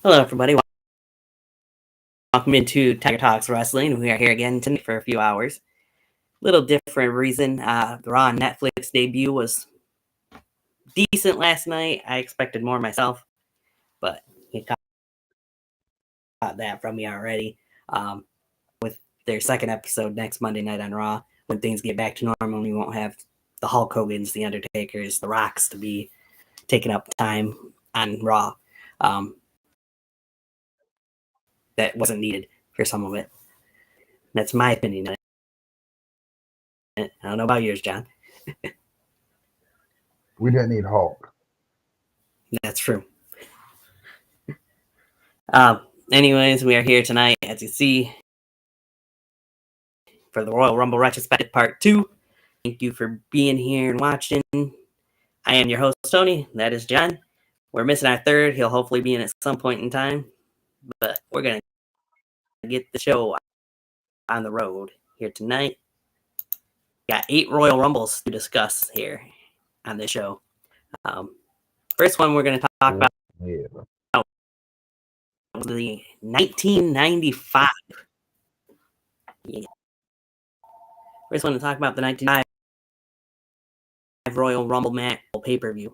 Hello, everybody. Welcome into Tiger Talks Wrestling. We are here again tonight for a few hours. Little different reason. The Raw on Netflix debut was decent last night. I expected more myself, but you caught that from me already. With their second episode next Monday night on Raw, when things get back to normal, we won't have the Hulk Hogan's, the Undertakers, the Rocks to be taking up time on Raw. That wasn't needed for some of it. That's my opinion on it. I don't know about yours, John. We didn't need Hulk. That's true. Anyways, we are here tonight, as you see, for the Royal Rumble Retrospective Part 2. Thank you for being here and watching. I am your host, Tony. That is John. We're missing our third. He'll hopefully be in at some point in time. But we're going to get the show on the road here tonight. Got 8 Royal Rumbles to discuss here on this show. First one we're going to talk about the 1995. Yeah. First one to talk about the 1995 Royal Rumble match pay-per-view.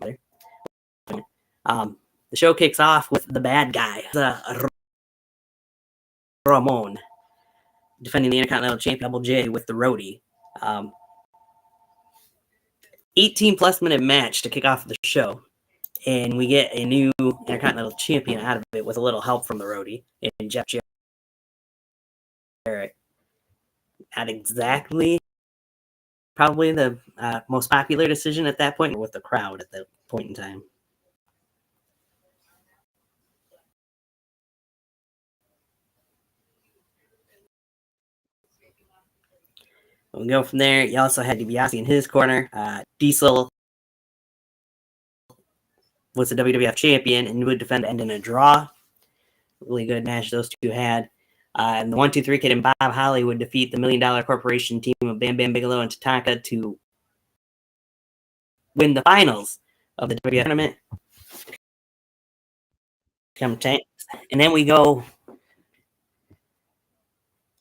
The show kicks off with the bad guy, Ramon, defending the Intercontinental Champion Double J with the roadie. 18-plus minute match to kick off the show. And we get a new Intercontinental Champion out of it with a little help from the roadie and Jeff Jarrett. Not exactly probably the most popular decision at that point with the crowd at that point in time. We go from there. You also had DiBiase in his corner. Diesel was the WWF champion and would defend and in a draw. Really good match those two had. And the 1-2-3 Kid and Bob Holly would defeat the $1 Million Corporation team of Bam Bam Bigelow and Tatanka to win the finals of the WWF tournament. And then we go.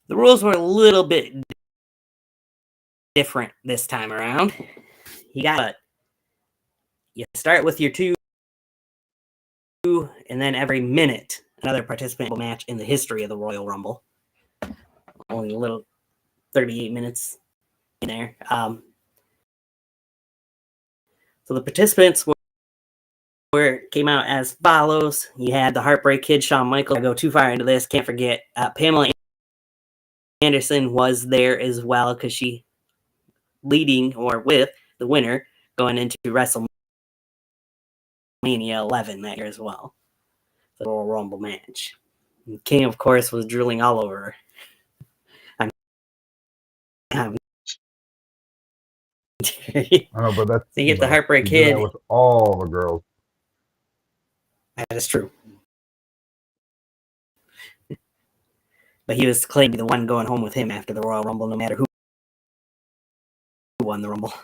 The rules were a little bit different this time around. You start with your 2, and then every minute another participant match in the history of the Royal Rumble. Only a little 38 minutes in there. So the participants came out as follows. You had the Heartbreak Kid, Shawn Michaels. I go too far into this. Can't forget Pamela Anderson was there as well because she leading or with the winner going into WrestleMania 11 that year as well. The Royal Rumble match. And King, of course, was drooling all over her. No, but that's so you get the Heartbreak Kid. That was all the girls. That is true. But he was claiming the one going home with him after the Royal Rumble, no matter who won the Rumble.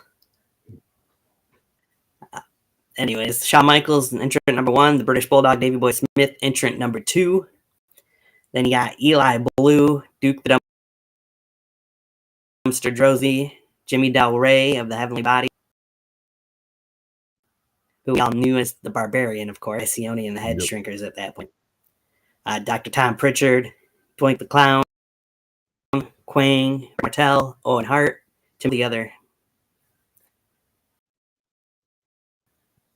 Anyways, Shawn Michaels, entrant number 1. The British Bulldog, Davey Boy Smith, entrant number 2. Then you got Eli Blue, Duke the Dumpster Drozy, Jimmy Del Rey of the Heavenly Body, who we all knew as the Barbarian, of course, Sione and the Head Shrinkers at that point. Dr. Tom Pritchard, Doink the Clown, Quang, Martel, Owen Hart, Tim the other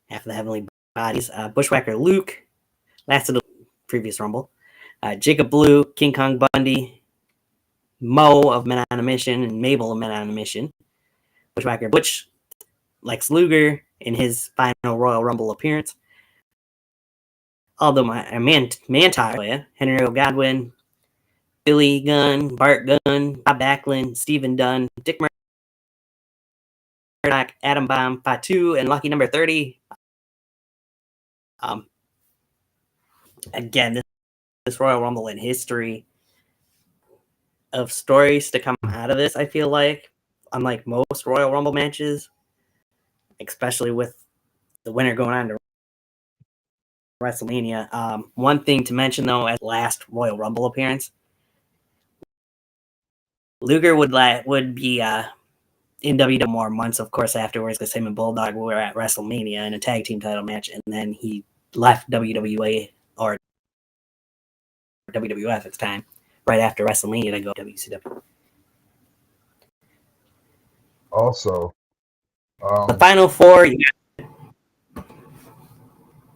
half of the Heavenly Bodies. Bushwhacker Luke, lasted the previous Rumble. Jacob Blue, King Kong Bundy, Mo of Men on a Mission, and Mabel of Men on a Mission. Bushwhacker Butch, Lex Luger in his final Royal Rumble appearance. Although Mantar, Henry O'Godwin, Billy Gunn, Bart Gunn, Bob Backlund, Stephen Dunn, Dick Murdoch, Adam Bomb, Fatu, and Lucky Number 30. Again, this Royal Rumble in history of stories to come out of this, I feel like, unlike most Royal Rumble matches, especially with the winner going on to WrestleMania. One thing to mention though, as last Royal Rumble appearance, Luger would be in WWE more months, of course, afterwards, because him and Bulldog were at WrestleMania in a tag team title match, and then he left WWE or WWF at the time, right after WrestleMania to go to WCW. Also, The final four.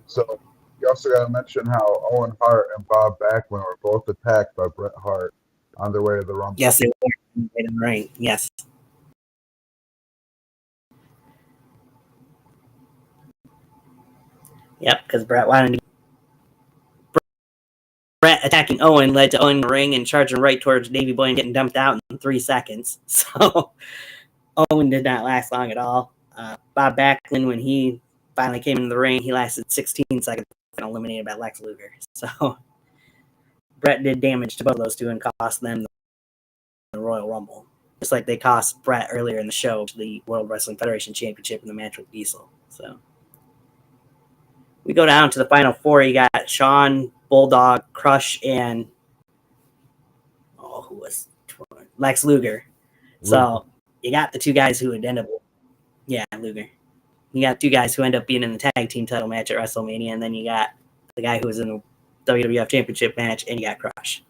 So you also got to mention how Owen Hart and Bob Backlund were both attacked by Bret Hart on their way to the Rumble. Yes, they were in the ring. Yes. Yep, because Bret wanted to. Bret attacking Owen led to Owen in the ring and charging right towards Davey Boy and getting dumped out in 3 seconds. So Owen did not last long at all. Bob Backlund, when he finally came into the ring, he lasted 16 seconds and eliminated by Lex Luger. So Bret did damage to both of those two and cost them the Royal Rumble. Just like they cost Bret earlier in the show the World Wrestling Federation Championship in the match with Diesel. So we go down to the final four. You got Shawn, Bulldog, Crush, and who was Lex Luger. So you got the two guys who would end up, Luger. You got two guys who end up being in the tag team title match at WrestleMania, and then you got the guy who was in the WWF Championship match, and you got Crush.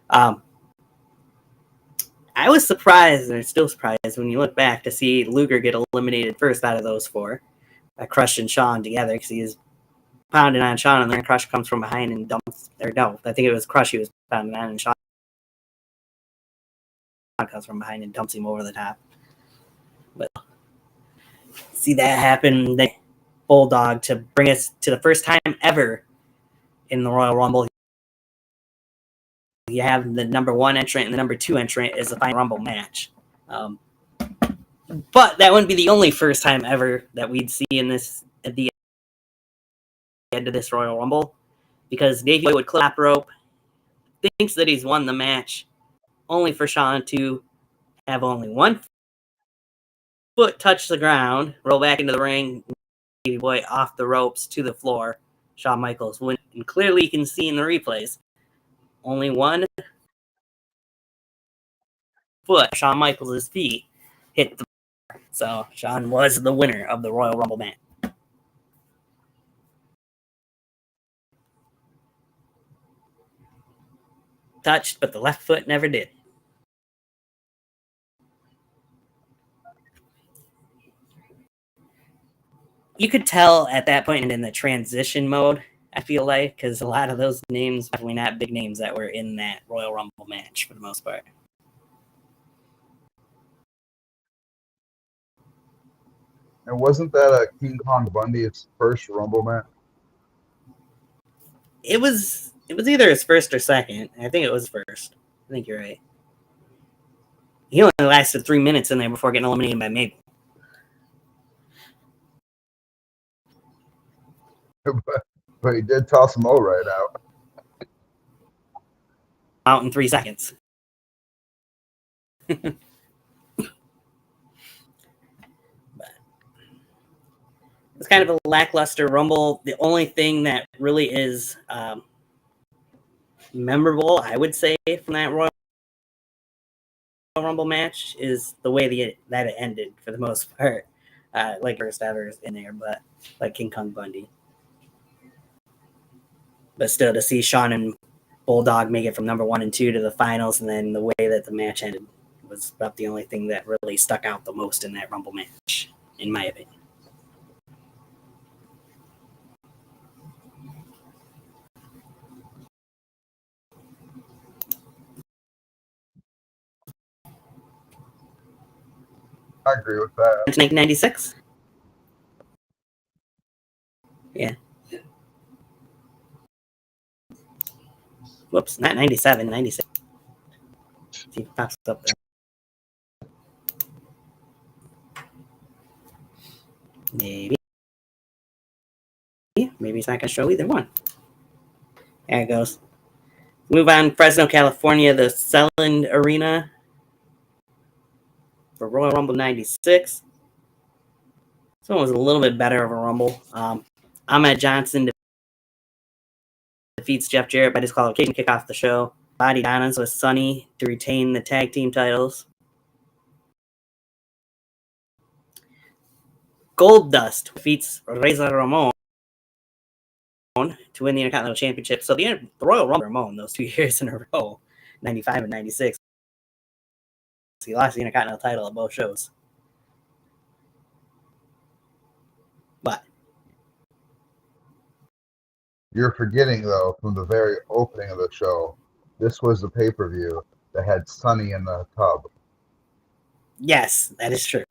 I was surprised, and still surprised, when you look back to see Luger get eliminated first out of those four by Crush and Shawn together, because he was pounding on Shawn, and then Crush comes from behind and dumps, or no, I think it was Crush he was pounding on, and Shawn comes from behind and dumps him over the top. But see that happen, the Bulldog, to bring us to the first time ever in the Royal Rumble. You have the number 1 entrant and the number 2 entrant is the final Rumble match. But that wouldn't be the only first time ever that we'd see in this at the end of this Royal Rumble, because Davey Boy would clap rope, thinks that he's won the match, only for Shawn to have only one foot touch the ground, roll back into the ring, Davey Boy off the ropes to the floor. Shawn Michaels went, and clearly you can see in the replays, only one foot, Shawn Michaels' feet, hit the floor. So Shawn was the winner of the Royal Rumble match. Touched, but the left foot never did. You could tell at that point in the transition mode, I feel like, because a lot of those names, definitely not big names that were in that Royal Rumble match for the most part. And wasn't that King Kong Bundy's first Rumble match? It was either his first or second. I think it was first. I think you're right. He only lasted 3 minutes in there before getting eliminated by Mabel. But he did toss Mo right out. Out in 3 seconds. But it's kind of a lackluster Rumble. The only thing that really is memorable, I would say, from that Royal Rumble match is the way that it ended, for the most part. Like first ever in there, but like King Kong Bundy. But still, to see Shawn and Bulldog make it from number 1 and 2 to the finals, and then the way that the match ended was about the only thing that really stuck out the most in that Rumble match, in my opinion. I agree with that. 1996? Yeah. Whoops, not 97, 96. See, it pops up there. Maybe it's not going to show either one. There it goes. Move on. Fresno, California, the Selland Arena for Royal Rumble 96. This one was a little bit better of a Rumble. Ahmed Johnson defeats Jeff Jarrett by disqualification, kick off the show. Body Donuts with Sonny to retain the tag team titles. Goldust defeats Razor Ramon to win the Intercontinental Championship. So the Royal Rumble Ramon those 2 years in a row, 95 and 96. He lost the Intercontinental title at both shows. But You're forgetting, though, from the very opening of the show, this was the pay-per-view that had Sonny in the tub. Yes, that is true.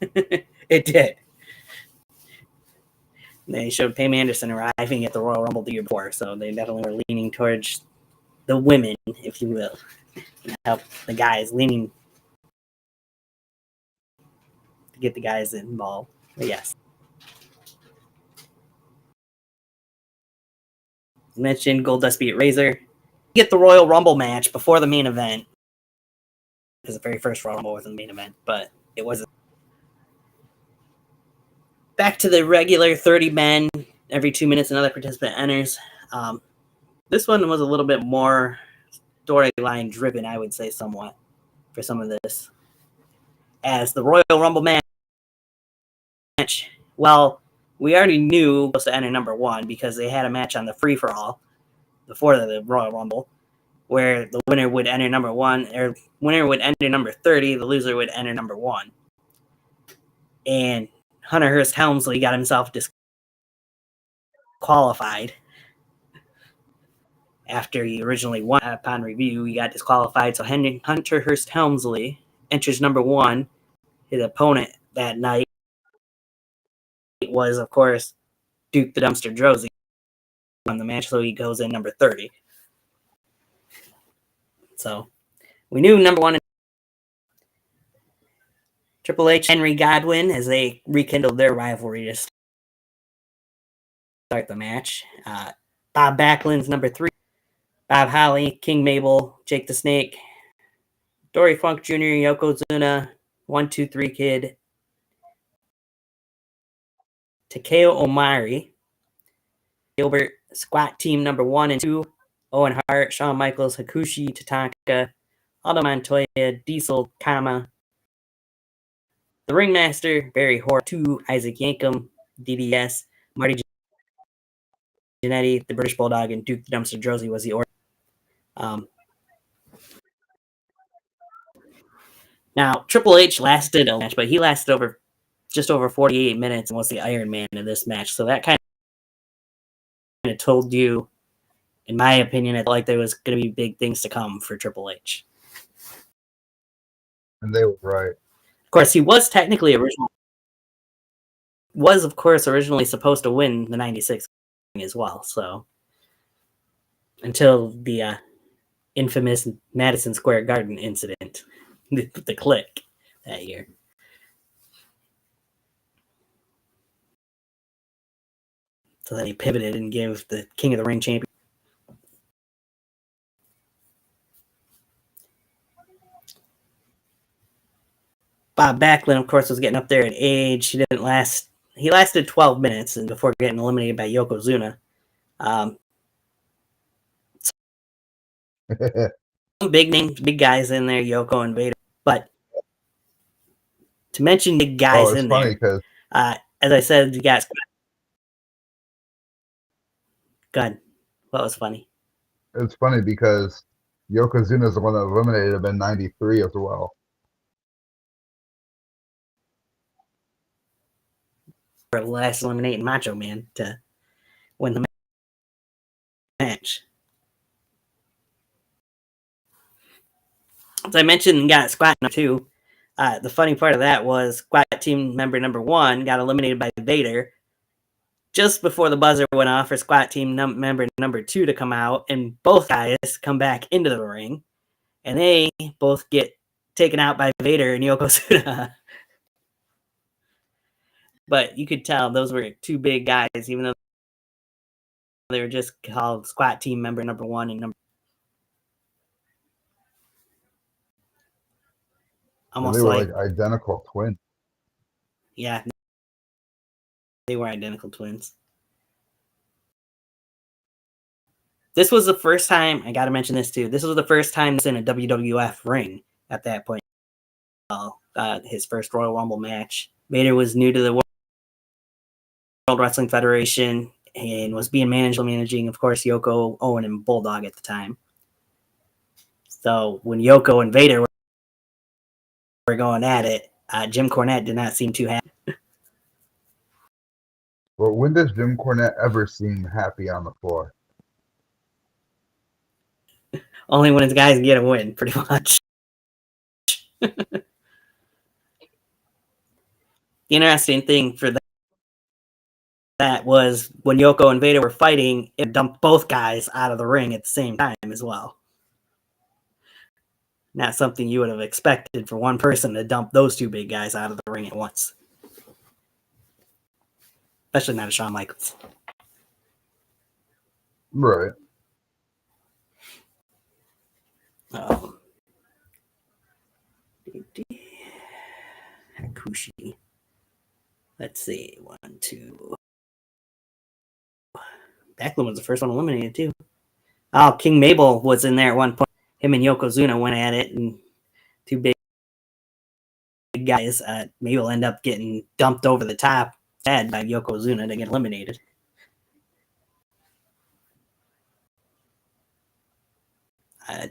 It did. They showed Pam Anderson arriving at the Royal Rumble the year before, so they definitely were leaning towards the women, if you will. Help the guys leaning to get the guys involved. But yes. As mentioned, Goldust beat Razor. Get the Royal Rumble match before the main event. Because the very first Royal Rumble wasn't the main event, but it wasn't. Back to the regular 30 men. Every 2 minutes, another participant enters. This one was a little bit more storyline driven, I would say, somewhat, for some of this. As the Royal Rumble match, well, we already knew it was to enter number 1 because they had a match on the free-for-all before the Royal Rumble, where the winner would enter number 1, or winner would enter number 30, the loser would enter number 1. And Hunter Hearst Helmsley got himself disqualified. After he originally won upon review, he got disqualified. So Hunter Hearst Helmsley enters number 1. His opponent that night was, of course, Duke the Dumpster Droese on the match, so he goes in number 30. So we knew number 1. Triple H, Henry Godwin, as they rekindled their rivalry to start the match. Bob Backlund's number 3. Bob Holly, King Mabel, Jake the Snake, Dory Funk Jr., Yokozuna, 1-2-3 Kid, Takeo Omari, Gilbert, Squat Team number 1 and 2, Owen Hart, Shawn Michaels, Hakushi Tatanka, Aldo Montoya, Diesel, Kama, the Ringmaster, Barry Hort, 2, Isaac Yankem, DDS, Marty Jannetty, the British Bulldog, and Duke the Dumpster Droese was the order. Now, Triple H lasted a match, but he lasted just over 48 minutes and was the Iron Man in this match. So that kind of told you, in my opinion, like there was going to be big things to come for Triple H. And they were right. Of course, he was technically originally supposed to win the 96 as well. So until the infamous Madison Square Garden incident, the click that year. So then he pivoted and gave the King of the Ring champion. Bob Backlund, of course, was getting up there in age. He didn't last. He lasted 12 minutes and before getting eliminated by Yokozuna. Some big names, big guys in there, Yoko and Vader. But to mention big guys in there, because as I said, you guys. Good. What was funny? It's funny because Yokozuna is the one that eliminated him in '93 as well. For last eliminating Macho Man to win the match. As I mentioned, you got Squat number 2. The funny part of that was Squat Team member number 1 got eliminated by Vader just before the buzzer went off for Squat Team member number 2 to come out, and both guys come back into the ring, and they both get taken out by Vader and Yokozuna. But you could tell those were 2 big guys, even though they were just called Squat Team member number 1 and number. Almost they were like identical twins. Yeah, they were identical twins. This was the first time, I got to mention this too. This was the first time this in a WWF ring at that point. His first Royal Rumble match. Vader was new to the World Wrestling Federation and was being managing, of course, Yoko, Owen, and Bulldog at the time. So when Yoko and Vader were going at it, Jim Cornette did not seem too happy. Well, when does Jim Cornette ever seem happy on the floor? Only when his guys get a win, pretty much. The interesting thing for that was when Yoko and Vader were fighting, it dumped both guys out of the ring at the same time as well. Not something you would have expected for one person to dump those two big guys out of the ring at once. Especially not a Shawn Michaels. Right. Hakushi. Let's see. 1, 2. Backlund was the first one eliminated, too. Oh, King Mabel was in there at one point. Him and Yokozuna went at it, and two big guys. Mabel end up getting dumped over the top head by Yokozuna to get eliminated.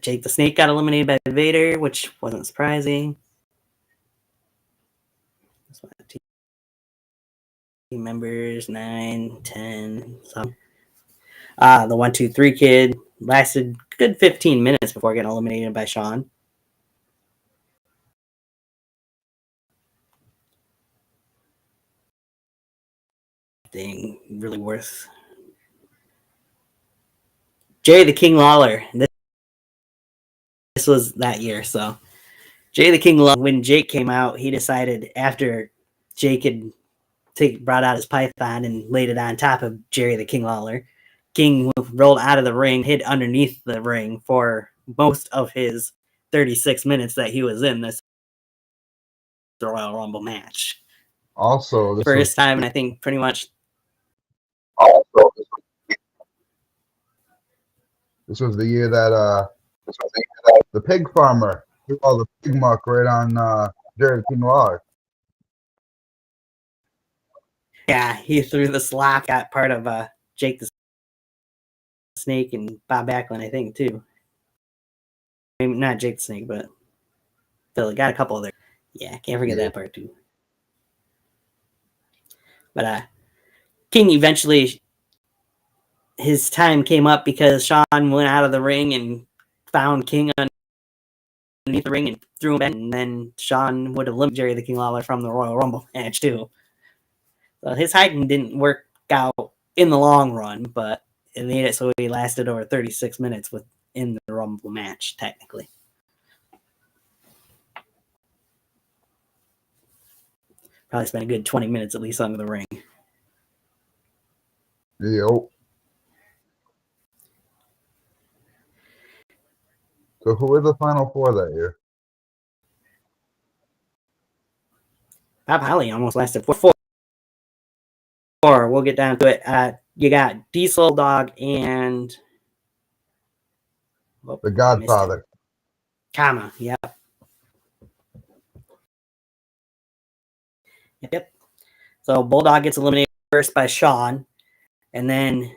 Jake the Snake got eliminated by Vader, which wasn't surprising. Team members 9, 10, some. The 1, 2, 3 kid lasted good 15 minutes before getting eliminated by Shawn. Thing really worth. Jerry the King Lawler. This was that year, so Jerry the King Lawler. When Jake came out, he decided after Jake had brought out his python and laid it on top of Jerry the King Lawler, King rolled out of the ring, hid underneath the ring for most of his 36 minutes that he was in this Royal Rumble match. Also, this first time, and I think pretty much. Also, this was the year that the pig farmer threw all the pig muck right on Jerry King Lawler. Yeah, he threw the slop, got part of Jake the Snake and Bob Backlund, I think, too. Maybe not Jake the Snake, but Philly got a couple of there. Yeah, can't forget that part, too. But King eventually, his time came up because Shawn went out of the ring and found King underneath the ring and threw him back, and then Shawn would eliminate Jerry the King Lawler from the Royal Rumble match, too. So his hiding didn't work out in the long run, but it made it so he lasted over 36 minutes within the Rumble match, technically. Probably spent a good 20 minutes at least under the ring. Yep. So who were the final four that year? Bob Holly almost lasted 4. We'll get down to it. You got Diesel, Dog, and The Godfather. Kama, yep. Yep. So Bulldog gets eliminated first by Shawn, and then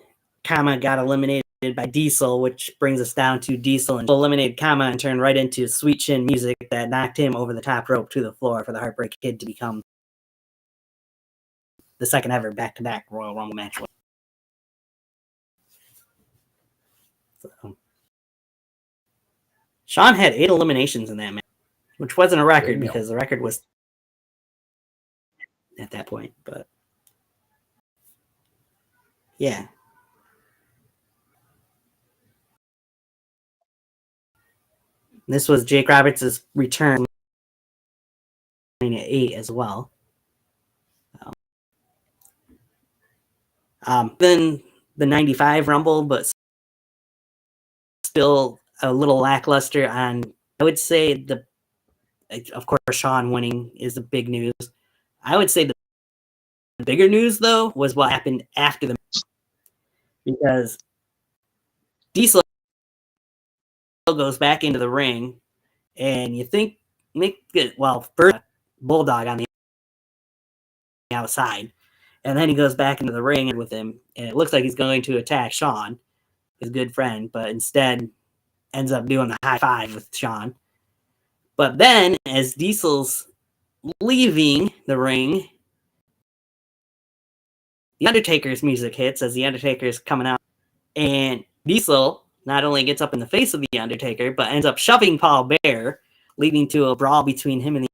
Kama got eliminated by Diesel, which brings us down to Diesel and eliminated Kama and turned right into Sweet Chin Music that knocked him over the top rope to the floor for the Heartbreak Kid to become the second ever back-to-back Royal Rumble match. So, Shawn had 8 eliminations in that match, which wasn't a record because the record was at that point, but yeah. This was Jake Roberts' return at 8 as well. Then the 95 Rumble, but still a little lackluster on, I would say, of course, Shawn winning is the big news. I would say the bigger news, though, was what happened after the match. Because Diesel goes back into the ring, and you think, first Bulldog on the outside, and then he goes back into the ring with him, and it looks like he's going to attack Shawn, his good friend, but instead ends up doing the high five with Shawn. But then, as Diesel's leaving the ring, the Undertaker's music hits as the Undertaker's coming out, and Diesel not only gets up in the face of the Undertaker, but ends up shoving Paul Bearer, leading to a brawl between him and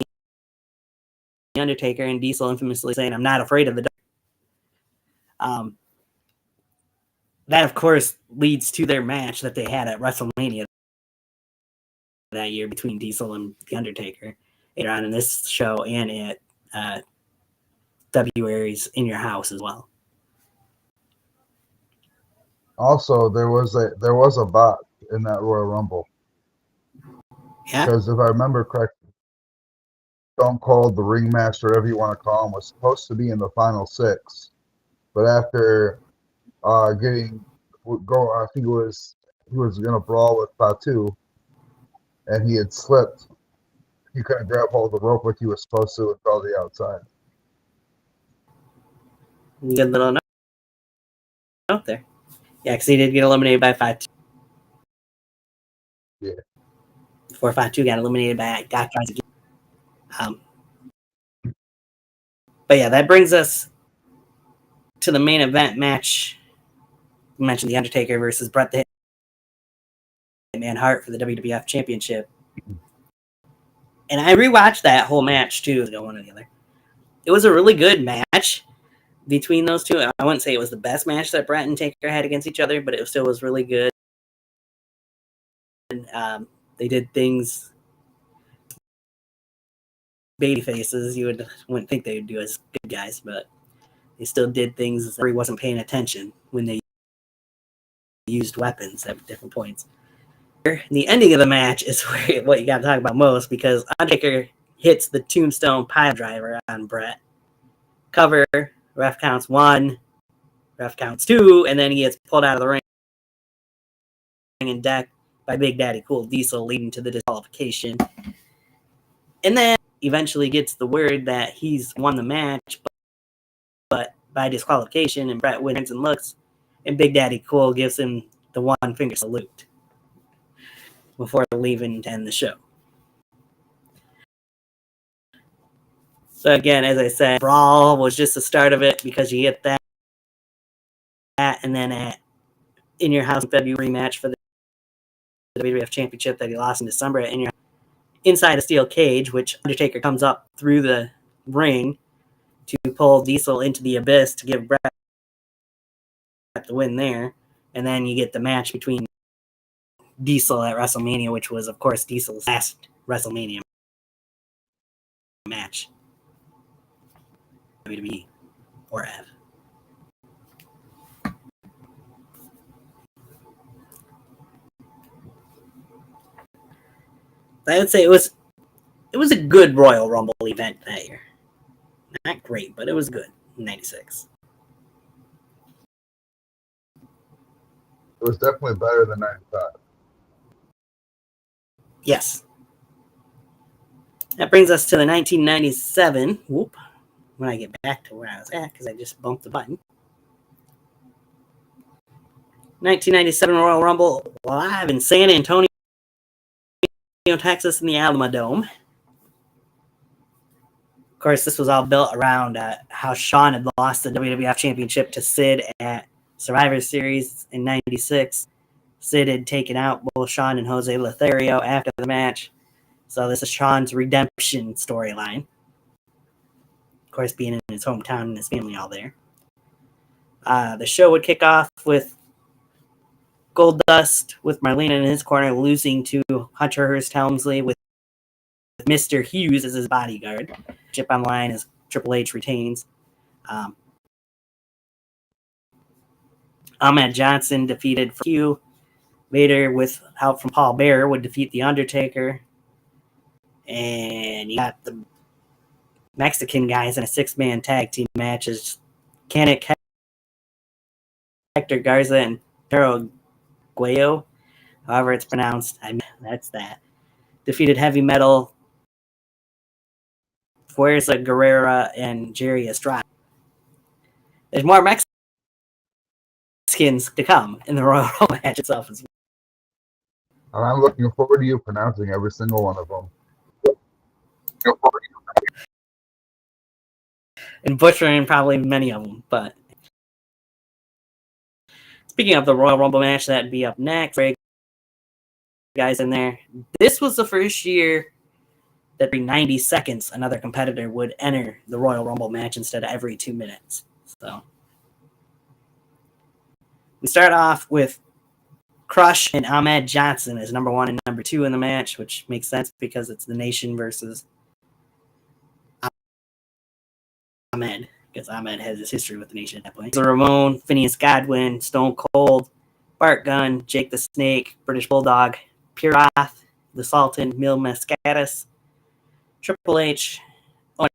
the Undertaker, and Diesel infamously saying, "I'm not afraid of the dark." That, of course, leads to their match that they had at WrestleMania that year between Diesel and the Undertaker, later on in this show and at February's In Your House as well. Also, there was a bot in that Royal Rumble. Yeah. Because if I remember correctly, Stone Cold, the ringmaster, whatever you want to call him, was supposed to be in the final 6, but after I think he was gonna brawl with Fatu, and he had slipped. He couldn't grab hold of the rope like he was supposed to and fell to the outside. Good little note there. Yeah, because he did get eliminated by Fatu. Yeah. Before Fatu got eliminated by Doc Johnson. But yeah, that brings us to the main event match. We mentioned The Undertaker versus Bret the Hitman Hart for the WWF Championship. And I rewatched that whole match too, one or the other. It was a really good match between those two. I wouldn't say it was the best match that Bret and Taker had against each other, but it still was really good. They did things, baby faces, you wouldn't think they would do as good guys, but they still did things where he wasn't paying attention when they used weapons at different points. The ending of the match is what you got to talk about most, because Undertaker hits the Tombstone Pile Driver on Bret. Cover, ref counts 1, ref counts 2, and then he gets pulled out of the ring and decked by Big Daddy Cool Diesel, leading to the disqualification. And then eventually gets the word that he's won the match, but by disqualification, and Bret wins and looks, and Big Daddy Cool gives him the 1-finger salute before leaving to end the show. So again, as I said, brawl was just the start of it, because you get that, and then at In Your House in February match for the WWF Championship that he lost in December at In Your House, inside a steel cage, which Undertaker comes up through the ring to pull Diesel into the abyss to give Bret the win there. And then you get the match between Diesel at WrestleMania, which was, of course, Diesel's last WrestleMania match. WWE or F. I would say it was a good Royal Rumble event that year. Not great, but it was good in '96. It was definitely better than 95. Yes. That brings us to the 1997. Whoop. When I get back to where I was at, because I just bumped the button. 1997 Royal Rumble live in San Antonio, Texas, in the Alamo Dome. Of course, this was all built around how Shawn had lost the WWF Championship to Sid at Survivor Series in '96. Sid had taken out both Shawn and Jose Lothario after the match. So this is Shawn's redemption storyline. Of course, being in his hometown and his family all there. The show would kick off with Goldust with Marlena in his corner losing to Hunter Hearst Helmsley with Mr. Hughes as his bodyguard. Chip on the line as Triple H retains. Ahmed Johnson defeated Hugh. Vader, with help from Paul Bearer, would defeat The Undertaker. And you got the Mexican guys in a 6-man tag team match as Canik, Hector Garza, and Taro Guayo, however it's pronounced. That's that. Defeated Heavy Metal, Fuerza Guerrera, and Jerry Estrada. There's more Mexicans to come in the Royal Rumble match itself as well. And I'm looking forward to you pronouncing every single one of them. And butchering probably many of them. But speaking of the Royal Rumble match, that'd be up next. Guys in there. This was the first year that every 90 seconds another competitor would enter the Royal Rumble match instead of every 2 minutes. So we start off with Crush and Ahmed Johnson as number 1 and number 2 in the match, which makes sense because it's the Nation versus Ahmed, because Ahmed has his history with the Nation at that point. So Ramon, Phineas Godwin, Stone Cold, Bart Gunn, Jake the Snake, British Bulldog, Purath, the Sultan, Mil Mascaras, Triple H, Owen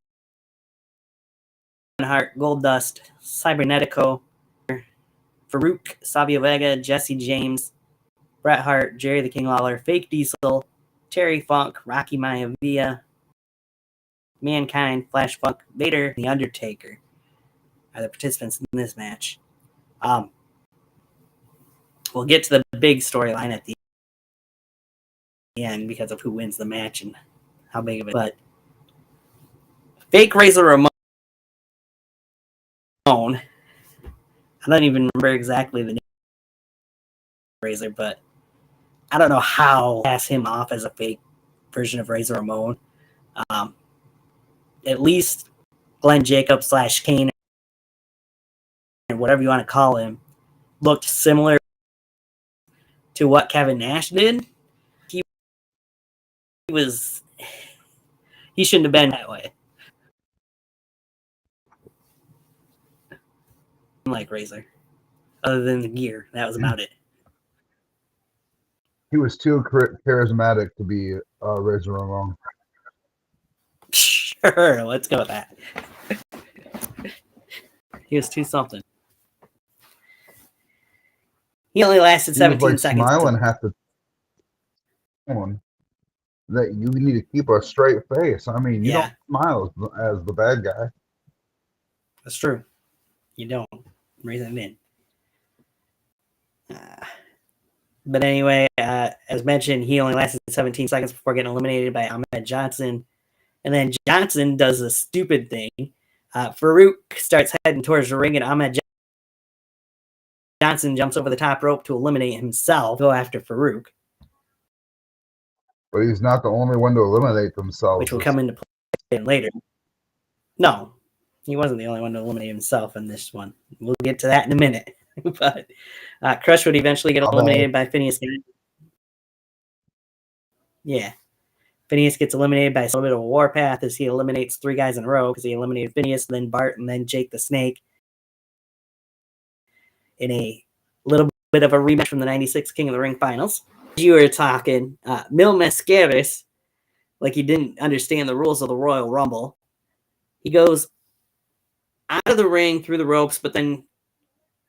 Hart, Goldust, Cybernetico, Farouk, Savio Vega, Jesse James, Bret Hart, Jerry the King Lawler, Fake Diesel, Terry Funk, Rocky Maivia, Mankind, Flash Funk, Vader, The Undertaker are the participants in this match. We'll get to the big storyline at the end because of who wins the match and how big of it. But Fake Razor Ramon, I don't even remember exactly the name of Razor, but I don't know how to pass him off as a fake version of Razor Ramon. At least Glenn Jacobs / Kane, or whatever you want to call him, looked similar to what Kevin Nash did. He shouldn't have been that way. Like Razor, other than the gear, that was about it. He was too charismatic to be Razor Ramon. Sure, let's go with that. He was too something. He only lasted 17 seconds. Smiling half the time. That you need to keep a straight face. I mean, you don't smile as the bad guy. That's true. You don't. Reason in. But anyway, as mentioned, he only lasted 17 seconds before getting eliminated by Ahmed Johnson. And then Johnson does a stupid thing. Farouk starts heading towards the ring, and Ahmed Johnson jumps over the top rope to eliminate himself, go after Farouk. But he's not the only one to eliminate themselves. Which will come into play later. No, he wasn't the only one to eliminate himself in this one. We'll get to that in a minute. But Crush would eventually get eliminated by Phineas. Yeah. Phineas gets eliminated by a little bit of a warpath as he eliminates 3 guys in a row because he eliminated Phineas, then Bart, and then Jake the Snake in a little bit of a rematch from the 96 King of the Ring finals. You were talking Mil Mascaras, like he didn't understand the rules of the Royal Rumble. He goes out of the ring through the ropes, but then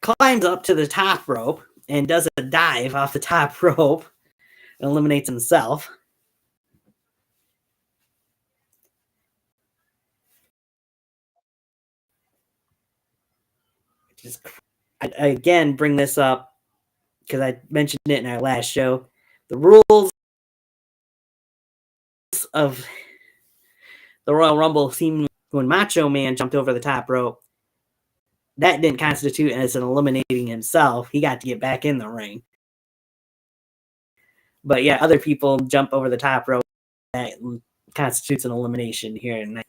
climbs up to the top rope and does a dive off the top rope and eliminates himself. I again bring this up because I mentioned it in our last show. The rules of the Royal Rumble seemed when Macho Man jumped over the top rope, that didn't constitute as an eliminating himself. He got to get back in the ring. But yeah, other people jump over the top rope. That constitutes an elimination here. And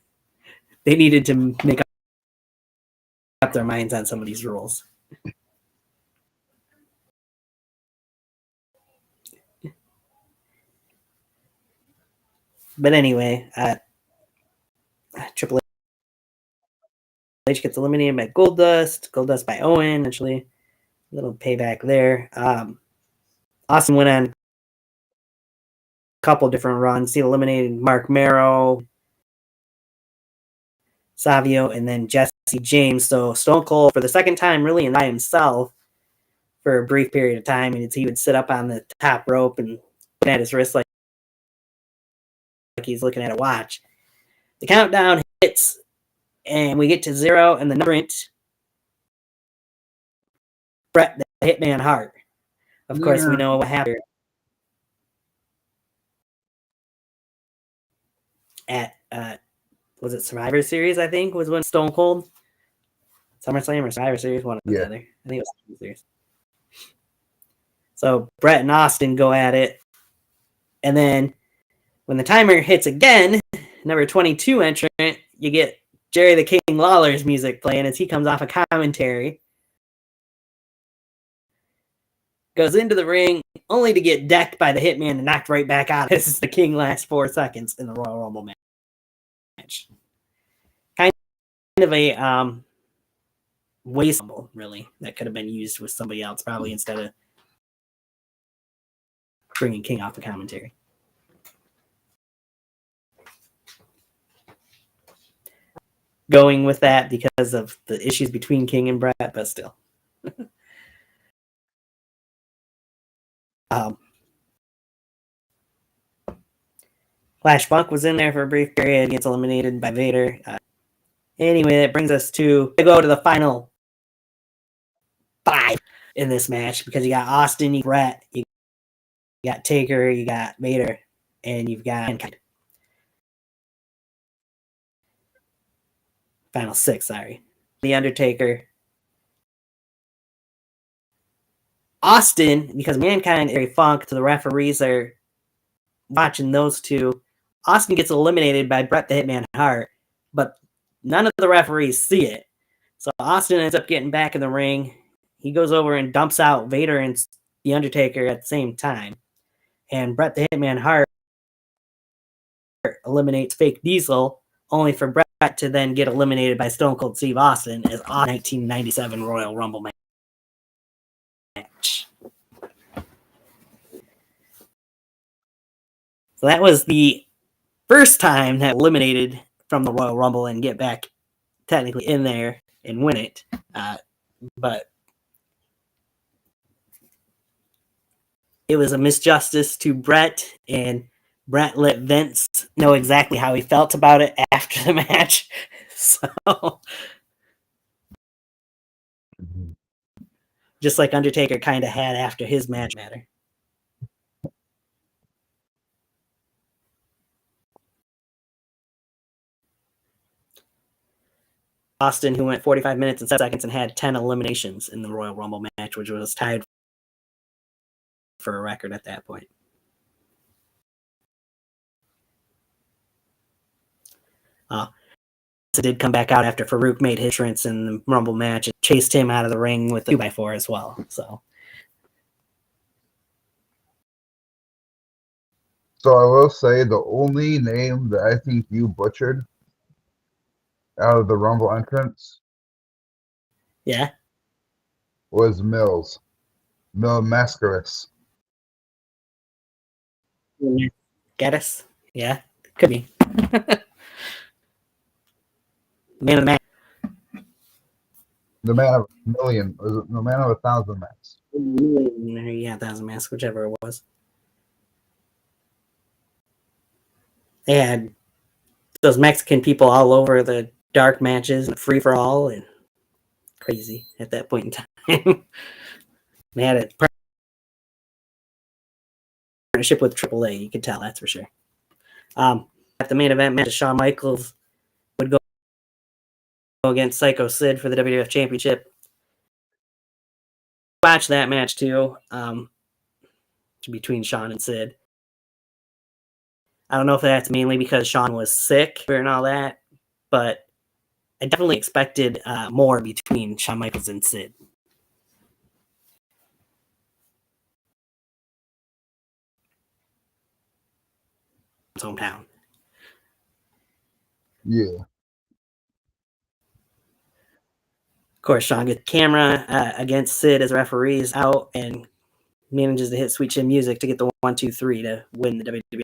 they needed to make up their minds on some of these rules. But anyway, Triple H gets eliminated by Goldust by Owen, actually. A little payback there. Austin went on a couple different runs. He eliminated Mark Merrow, Savio, and then Jesse James. So Stone Cold, for the second time, really, and by himself, for a brief period of time, and he would sit up on the top rope and look at his wrist like he's looking at a watch. The countdown hits, and we get to 0, and the number is Bret the Hitman Hart. Of course, we know what happened at was it Survivor Series? I think was when Stone Cold SummerSlam or Survivor Series, one or the other. I think it was Survivor Series. So Bret and Austin go at it, and then when the timer hits again, number 22 entrant, you get Jerry the King Lawler's music playing as he comes off a commentary. Goes into the ring, only to get decked by the Hitman and knocked right back out as the King lasts 4 seconds in the Royal Rumble match. Kind of a waste, really, that could have been used with somebody else, probably, instead of bringing King off the commentary. Going with that because of the issues between King and Bret, but still. Flash Funk was in there for a brief period, gets eliminated by Vader. Anyway, that brings us to go to the final 5 in this match, because you got Austin, you got Bret, you got Taker, you got Vader, and you've got Mankind. Final 6, sorry. The Undertaker. Austin, because Mankind and Terry Funk, to the referees are watching those two. Austin gets eliminated by Bret the Hitman Hart, but none of the referees see it. So Austin ends up getting back in the ring. He goes over and dumps out Vader and the Undertaker at the same time. And Bret the Hitman Hart eliminates Fake Diesel, only for Bret to then get eliminated by Stone Cold Steve Austin as a 1997 Royal Rumble match. So that was the first time that eliminated from the Royal Rumble and get back technically in there and win it. But it was a misjustice to Bret, and Bret let Vince know exactly how he felt about it after the match. So, just like Undertaker kind of had after his match matter. Austin, who went 45 minutes and 7 seconds and had 10 eliminations in the Royal Rumble match, which was tied for a record at that point. It did come back out after Farouk made his entrance in the Rumble match and chased him out of the ring with a 2x4 as well. So I will say the only name that I think you butchered out of the Rumble entrance, yeah, was Mills. Mascaris. Geddes? Yeah, could be. Man of the match. The man of a million. Was it the man of 1,000 masks? Yeah, 1,000 masks, whichever it was. They had those Mexican people all over the dark matches and free for all, and crazy at that point in time. They had a partnership with AAA, you could tell, that's for sure. At the main event match, Shawn Michaels would go against Psycho Sid for the WWF Championship. Watch that match too, between Shawn and Sid. I don't know if that's mainly because Shawn was sick and all that, but I definitely expected more between Shawn Michaels and Sid. His hometown. Yeah. Of course, Shawn gets the camera against Sid as referees out and manages to hit Sweet Chin Music to get the 1, 2, 3 to win the WWE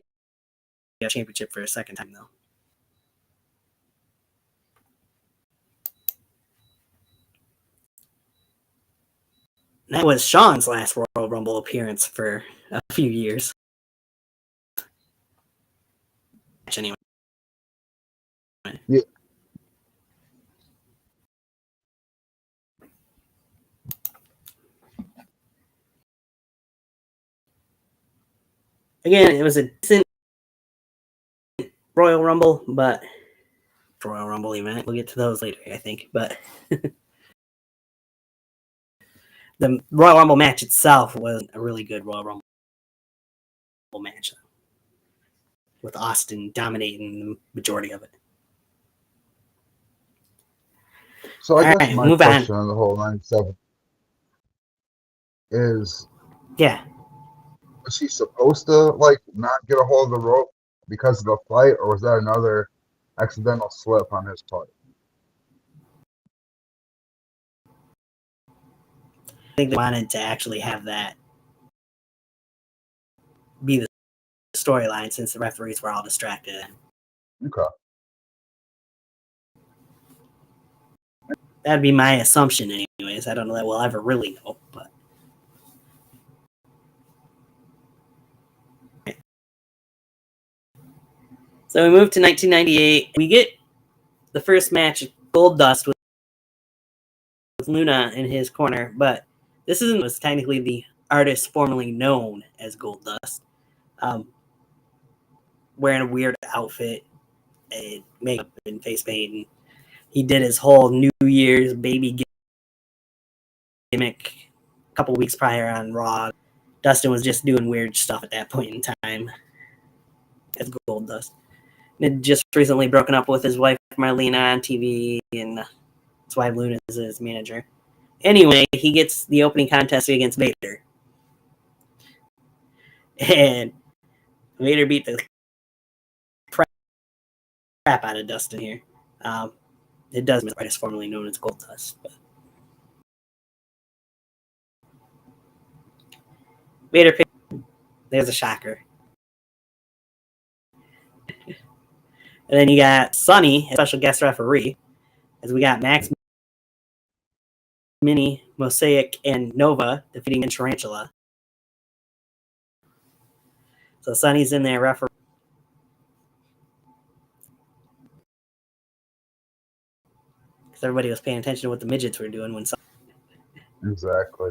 Championship for a second time, though. That was Shawn's last Royal Rumble appearance for a few years. Anyway. Yeah. Again, it was a decent Royal Rumble, but Royal Rumble event. We'll get to those later, I think. But the Royal Rumble match itself was a really good Royal Rumble match, with Austin dominating the majority of it. So I guess right, my question on the whole 97 is, yeah, was she supposed to like not get a hold of the rope because of the fight, or was that another accidental slip on his part? I think they wanted to actually have that be the storyline since the referees were all distracted. Okay. That'd be my assumption, anyways. I don't know that we'll ever really know, but. So we move to 1998. We get the first match, Goldust with Luna in his corner, but this was technically the artist formerly known as Goldust, wearing a weird outfit, and makeup and face paint. And he did his whole New Year's baby gimmick a couple weeks prior on Raw. Dustin was just doing weird stuff at that point in time as Goldust. And had just recently broken up with his wife Marlena on TV, and that's why Luna is his manager. Anyway, he gets the opening contest against Vader. And Vader beat the crap out of Dustin here. It does make artist formerly known as Goldust. But Vader picked. There's a shocker. And then you got Sonny, a special guest referee, as we got Max, Mini, Mosaic, and Nova defeating Tarantula. So Sonny's in there referee. Because everybody was paying attention to what the midgets were doing when Sonny. Exactly.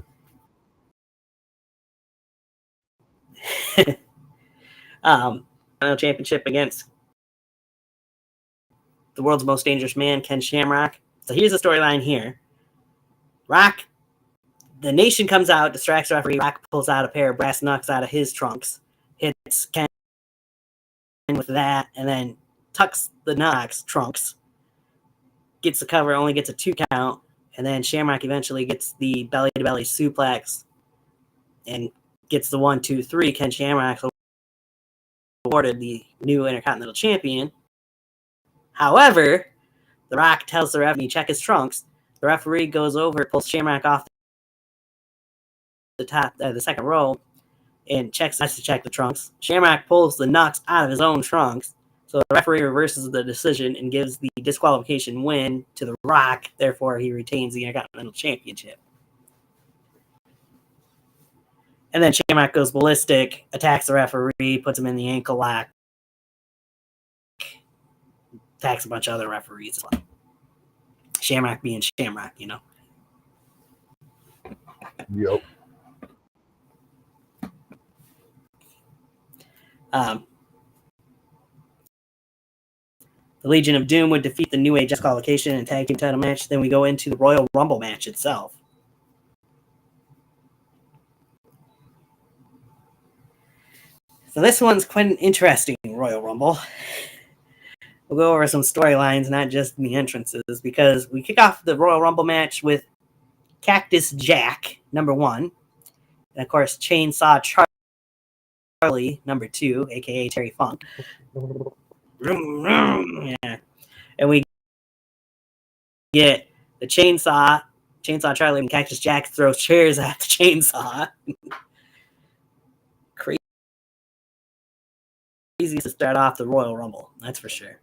Championship against the world's most dangerous man, Ken Shamrock. So here's the storyline here. Rock, the Nation comes out, distracts the referee. Rock pulls out a pair of brass knucks out of his trunks, hits Ken with that, and then tucks the Knox trunks, gets the cover, only gets a 2 count, and then Shamrock eventually gets the belly-to-belly suplex and gets the 1, 2, 3. Ken Shamrock awarded the new Intercontinental Champion. However, The Rock tells the referee to check his trunks. The referee goes over, pulls Shamrock off the top, the second row, and has to check the trunks. Shamrock pulls the Knox out of his own trunks. So the referee reverses the decision and gives the disqualification win to The Rock. Therefore, he retains the Intercontinental Championship. And then Shamrock goes ballistic, attacks the referee, puts him in the ankle lock, attacks a bunch of other referees as well. Shamrock being Shamrock, you know. Yep. The Legion of Doom would defeat the New Age disqualification and tag team title match. Then we go into the Royal Rumble match itself. So this one's quite an interesting Royal Rumble. We'll go over some storylines, not just the entrances, because we kick off the Royal Rumble match with Cactus Jack, number 1. And, of course, Chainsaw Charlie, number 2, a.k.a. Terry Funk. Yeah. And we get the Chainsaw Charlie, and Cactus Jack throws chairs at the chainsaw. Crazy to start off the Royal Rumble, that's for sure.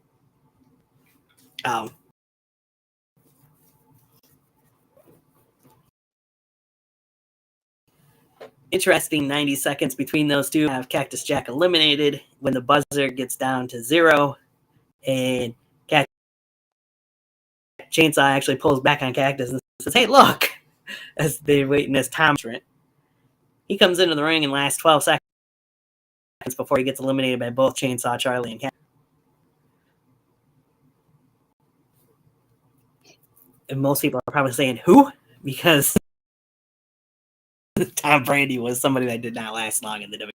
interesting 90 seconds between those two. Have Cactus Jack eliminated when the buzzer gets down to 0, and Chainsaw actually pulls back on Cactus and says, "Hey, look!" as they're waiting as Tom Trent. He comes into the ring and lasts 12 seconds before he gets eliminated by both Chainsaw Charlie and Cactus. And most people are probably saying, "Who?" because Tom Brady was somebody that did not last long in the WWE.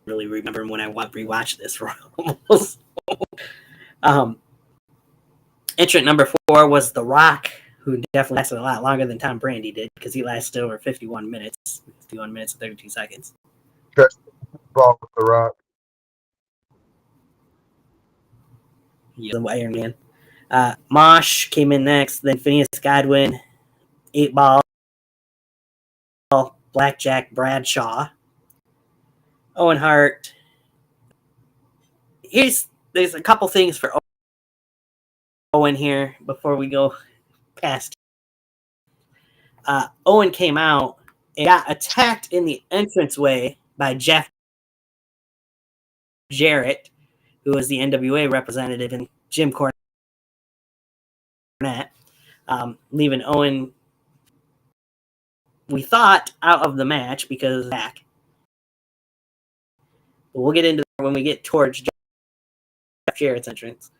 Really remember when I rewatched this for almost. Entrant number 4 was The Rock, who definitely lasted a lot longer than Tom Brady did because he lasted over 51 minutes and 32 seconds. Ball with The Rock. He's the Iron Man. Mosh came in next, then Phineas Godwin, 8-Ball, Blackjack Bradshaw, Owen Hart. There's a couple things for Owen here before we go past. Owen came out and got attacked in the entranceway by Jeff Jarrett, who was the NWA representative, and Jim Cornette, leaving Owen, we thought, out of the match because back. But we'll get into that when we get towards Jeff Jarrett's entrance.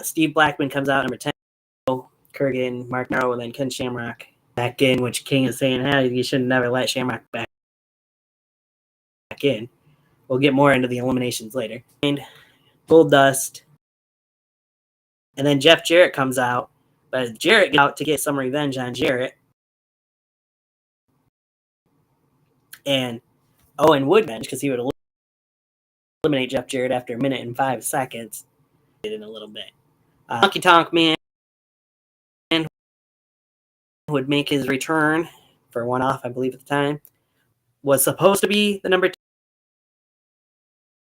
Steve Blackman comes out, number 10. Kurgan, Mark Narrow, and then Ken Shamrock back in, which King is saying, hey, you should have never let Shamrock back in. We'll get more into the eliminations later. And Goldust. And then Jeff Jarrett comes out, but Jarrett gets out to get some revenge on Jarrett. And Owen would bench because he would eliminate Jeff Jarrett after a minute and 5 seconds. In a little bit. Honky Tonk Man would make his return for one off, I believe, at the time. Was supposed to be the number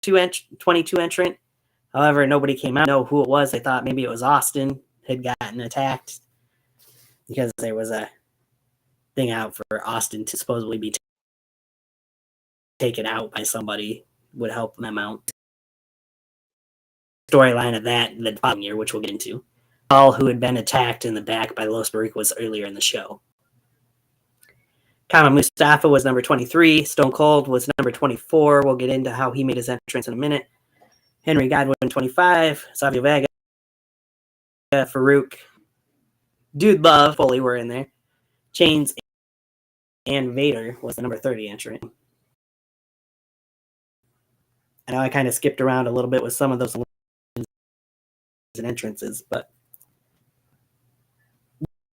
22 entrant. However, nobody came out to know who it was. They thought maybe it was Austin had gotten attacked because there was a thing out for Austin to supposedly be taken out by somebody would help them out. Storyline of that the following year, which we'll get into. All who had been attacked in the back by Los Barricos earlier in the show. Kama Mustafa was number 23. Stone Cold was number 24. We'll get into how he made his entrance in a minute. Henry Godwin, 25. Savio Vega, Farouk, Dude Love, Foley were in there. Chains and Vader was the number 30 entrant. I know I kind of skipped around a little bit with some of those entrances, but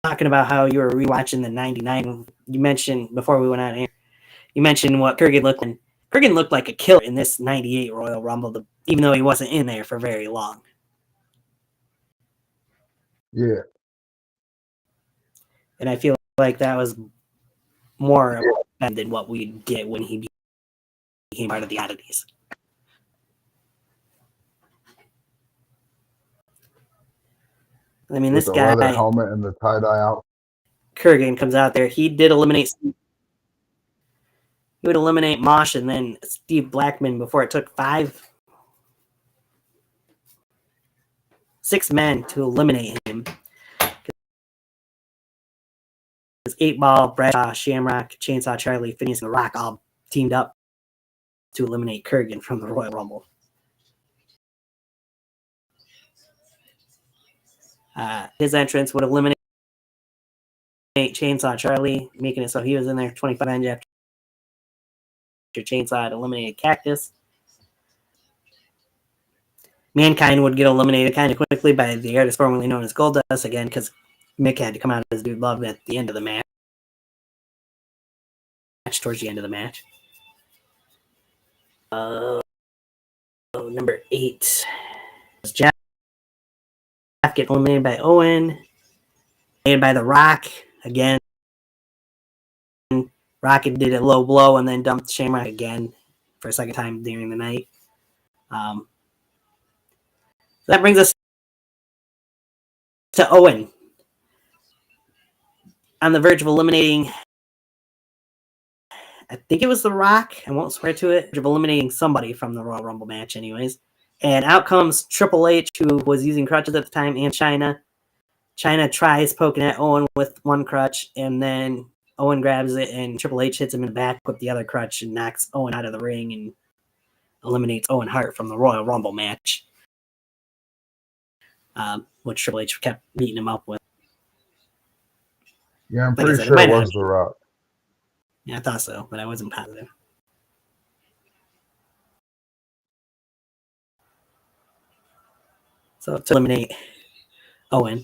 talking about how you were rewatching the 99, you mentioned before we went on air, you mentioned what Kurgan looked like. Kurgan looked like a killer in this 98 Royal Rumble, even though he wasn't in there for very long. Yeah. And I feel like that was more than what we'd get when he became part of the Oddities. I mean, With this the guy, leather helmet and the tie-dye out. Kurgan comes out there. He did eliminate. He would eliminate Mosh and then Steve Blackman before it took 6 men to eliminate him. 8-Ball, Bradshaw, Shamrock, Chainsaw Charlie, Phineas, and The Rock all teamed up to eliminate Kurgan from the Royal Rumble. His entrance would eliminate Chainsaw Charlie, making it so he was in there 25 times after Chainsaw had eliminated Cactus. Mankind would get eliminated kind of quickly by the artist formerly known as Goldust again because Mick had to come out as Dude Love at the end of the match. Towards the end of the match. Number 8 was Jeff getting eliminated by Owen. Made by The Rock again. Rocket did a low blow and then dumped Shamrock again for a second time during the night. That brings us to Owen. on the verge of eliminating, I think it was The Rock. I won't swear to it. Of eliminating somebody from the Royal Rumble match, anyways. And out comes Triple H, who was using crutches at the time, and China. China tries poking at Owen with one crutch, and then Owen grabs it, and Triple H hits him in the back with the other crutch and knocks Owen out of the ring and eliminates Owen Hart from the Royal Rumble match, which Triple H kept beating him up with. Yeah, I'm pretty sure it was The Rock. Yeah, I thought so, but I wasn't positive. So to eliminate Owen.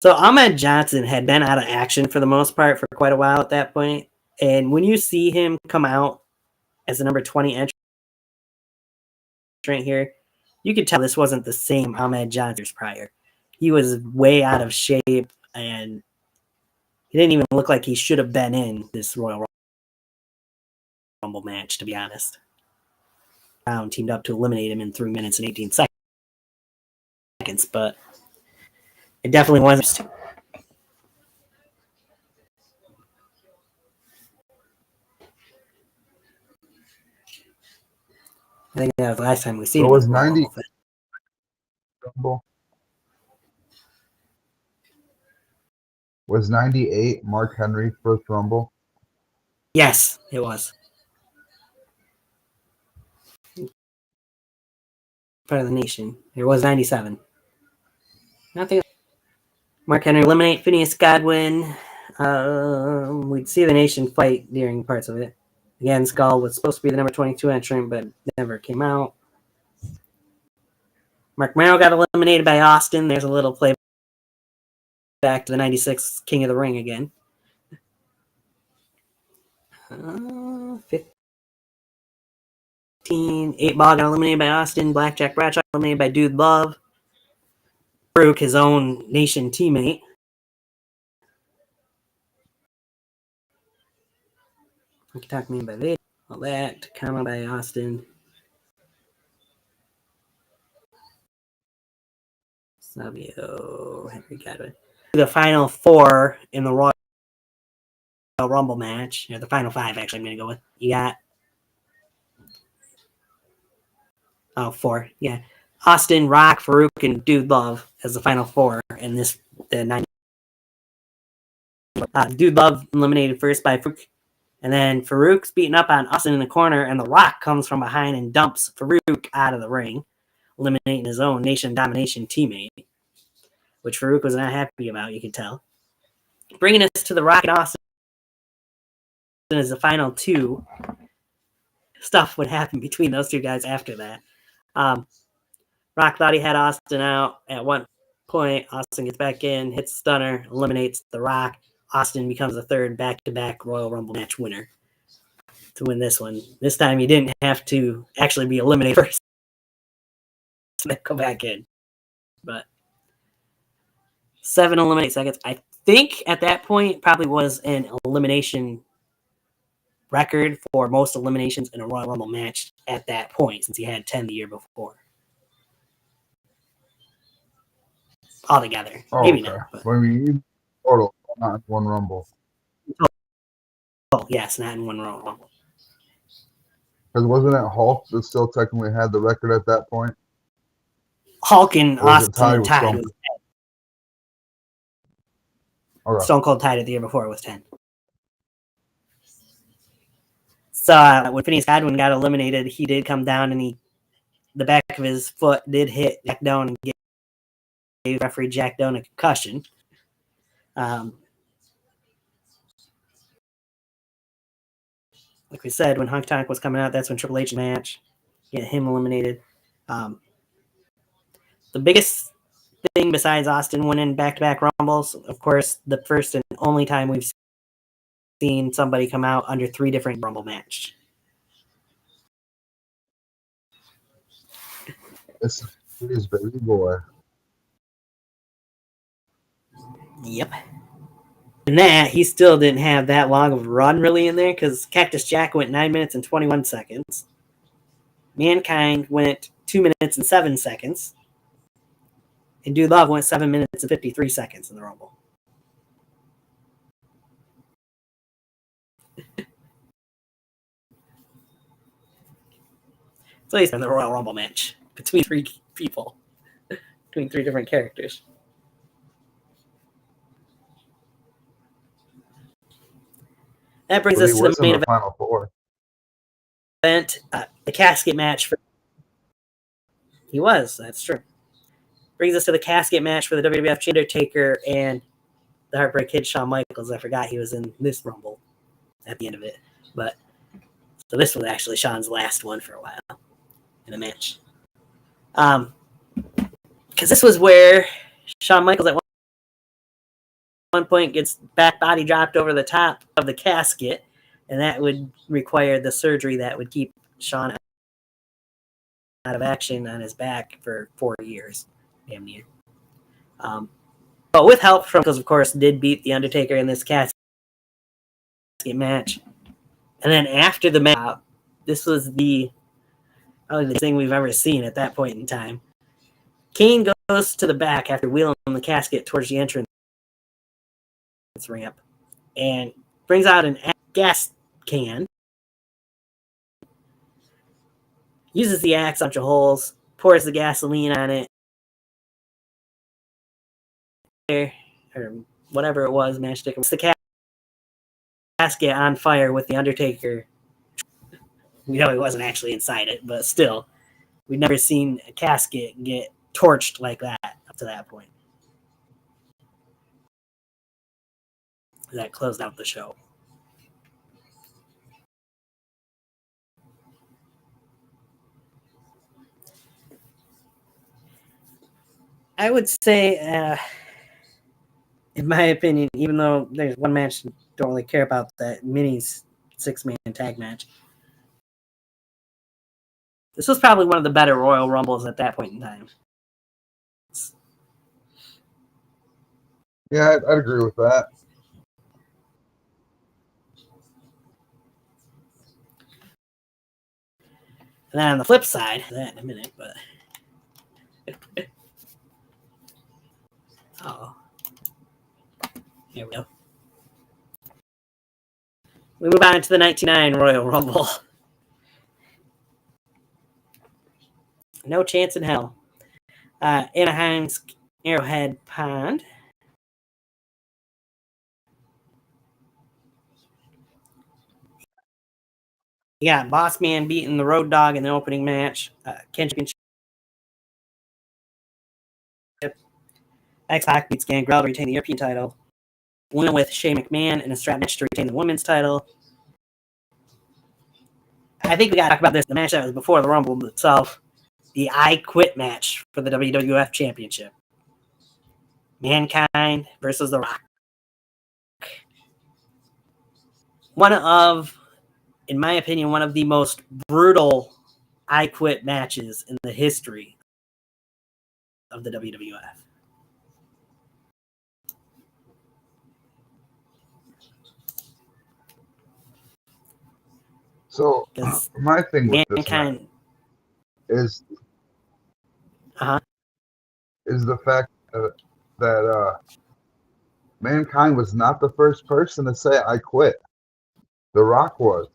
So Ahmed Johnson had been out of action for the most part for quite a while at that point. And when you see him come out as the number 20 entrant here, you could tell this wasn't the same Ahmed Johnson prior. He was way out of shape, and he didn't even look like he should have been in this Royal Rumble match, to be honest. Brown teamed up to eliminate him in 3 minutes and 18 seconds, but it definitely wasn't. I think that was the last time we seen him. It was 90. Was 98 Mark Henry first Rumble? Yes, it was. Part of the nation. It was 97. Nothing. Mark Henry eliminate Phineas Godwin. We'd see the nation fight during parts of it. Again, Skull was supposed to be the number 22 entrant, but never came out. Mark Merrow got eliminated by Austin. There's a little play back to the 96 King of the Ring again. 15. 8-Ball got eliminated by Austin. Blackjack Bradshaw eliminated by Dude Love. Farouk, his own nation teammate. You can talk to me by video. All that. Comment by Austin. Savio, Henry Godwin. The final 4 in the Royal Rumble match. The final 5, actually, I'm going to go with. You got 4. Yeah. Austin, Rock, Farouk, and Dude Love as the final 4 in this the 90. Dude Love eliminated first by Farouk. And then Farouk's beating up on Austin in the corner, and The Rock comes from behind and dumps Farouk out of the ring, eliminating his own Nation Domination teammate, which Farouk was not happy about, you can tell. Bringing us to The Rock and Austin as the final 2. Stuff would happen between those 2 guys after that. Rock thought he had Austin out at one point. Austin gets back in, hits the stunner, eliminates The Rock. Austin becomes the 3rd back-to-back Royal Rumble match winner to win this one. This time he didn't have to actually be eliminated first to go back in. But 7 eliminate seconds. I think at that point probably was an elimination record for most eliminations in a Royal Rumble match at that point, since he had 10 the year before. Altogether. Oh, maybe okay. not. But... I mean, total, not one Rumble. Oh, yes, not in one Royal Rumble. Because wasn't it Hulk that still technically had the record at that point? Hulk and Austin tied. Okay. Stone Cold tied it the year before. It was 10. So when Phineas Godwin got eliminated, he did come down, and the back of his foot did hit Jack Doan and gave referee Jack Doan a concussion. Like we said, when Honky Tonk was coming out, that's when Triple H match get him eliminated. The biggest thing besides Austin winning back-to-back Rumbles, of course, the first and only time we've seen somebody come out under 3 different Rumble matches. It's his baby boy. Yep. And that, he still didn't have that long of a run really in there, because Cactus Jack went 9 minutes and 21 seconds. Mankind went 2 minutes and 7 seconds. And Dude Love went 7 minutes and 53 seconds in the Rumble. So he's in the Royal Rumble match between three people, between three different characters. That brings us to the main event. Final Four. The casket match for. He was. That's true. Brings us to the casket match for the WWF Undertaker and the Heartbreak Kid Shawn Michaels. I forgot he was in this Rumble at the end of it, but so this was actually Shawn's last one for a while in a match. Because this was where Shawn Michaels at one point gets back body dropped over the top of the casket, and that would require the surgery that would keep Shawn out of action on his back for 4 years, damn near. But with help from, because of course did beat the Undertaker in this casket match, and then after the match, this was probably the thing we've ever seen at that point in time. Kane goes to the back after wheeling the casket towards the entrance ramp and brings out an gas can, uses the axe on a bunch of holes, pours the gasoline on it, or whatever it was, matchstick. It's the casket on fire with the Undertaker. We know he wasn't actually inside it, but still, we've never seen a casket get torched like that up to that point. That closed out the show. I would say, in my opinion, even though there's one match I don't really care about, that mini's 6-man tag match, this was probably one of the better Royal Rumbles at that point in time. Yeah, I'd agree with that. And then on the flip side, that in a minute, but oh, here we go. We move on to the 1999 Royal Rumble. No chance in hell. Anaheim's Arrowhead Pond. You got Boss Man beating the Road Dogg in the opening match. Ken Championship. X-Pac beats Gangrel to retain the European title. Win with Shane McMahon in a strap match to retain the women's title. I think we got to talk about this. The match that was before the Rumble itself. The I Quit match for the WWF Championship. Mankind versus The Rock. One of, in my opinion, one of the most brutal I Quit matches in the history of the WWF. So my thing with Mankind, this is the fact that Mankind was not the first person to say I quit. The Rock was.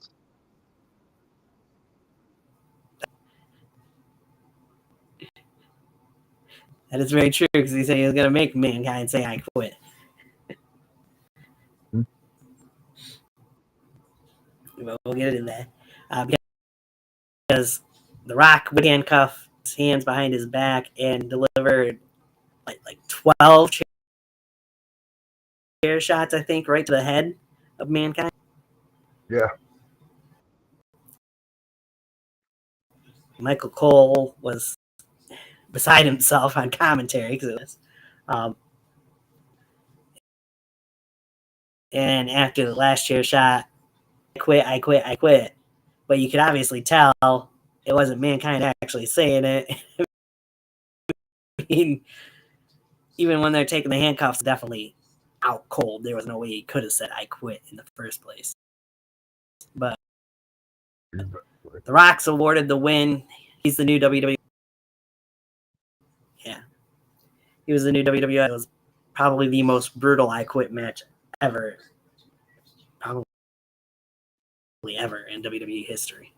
That is very true, because he said he was going to make Mankind say I quit. We'll get into that. Because The Rock would handcuff his hands behind his back and delivered like 12 chair shots, I think, right to the head of Mankind. Yeah. Michael Cole was beside himself on commentary because of this. And after the last chair shot, I quit. But you could obviously tell it wasn't Mankind actually saying it. I mean, even when they're taking the handcuffs, definitely out cold. There was no way he could have said I quit in the first place. But The Rock's awarded the win. He's the new WWE. Yeah. he was the new WWE. It was probably the most brutal I Quit match ever. Probably ever in WWE history.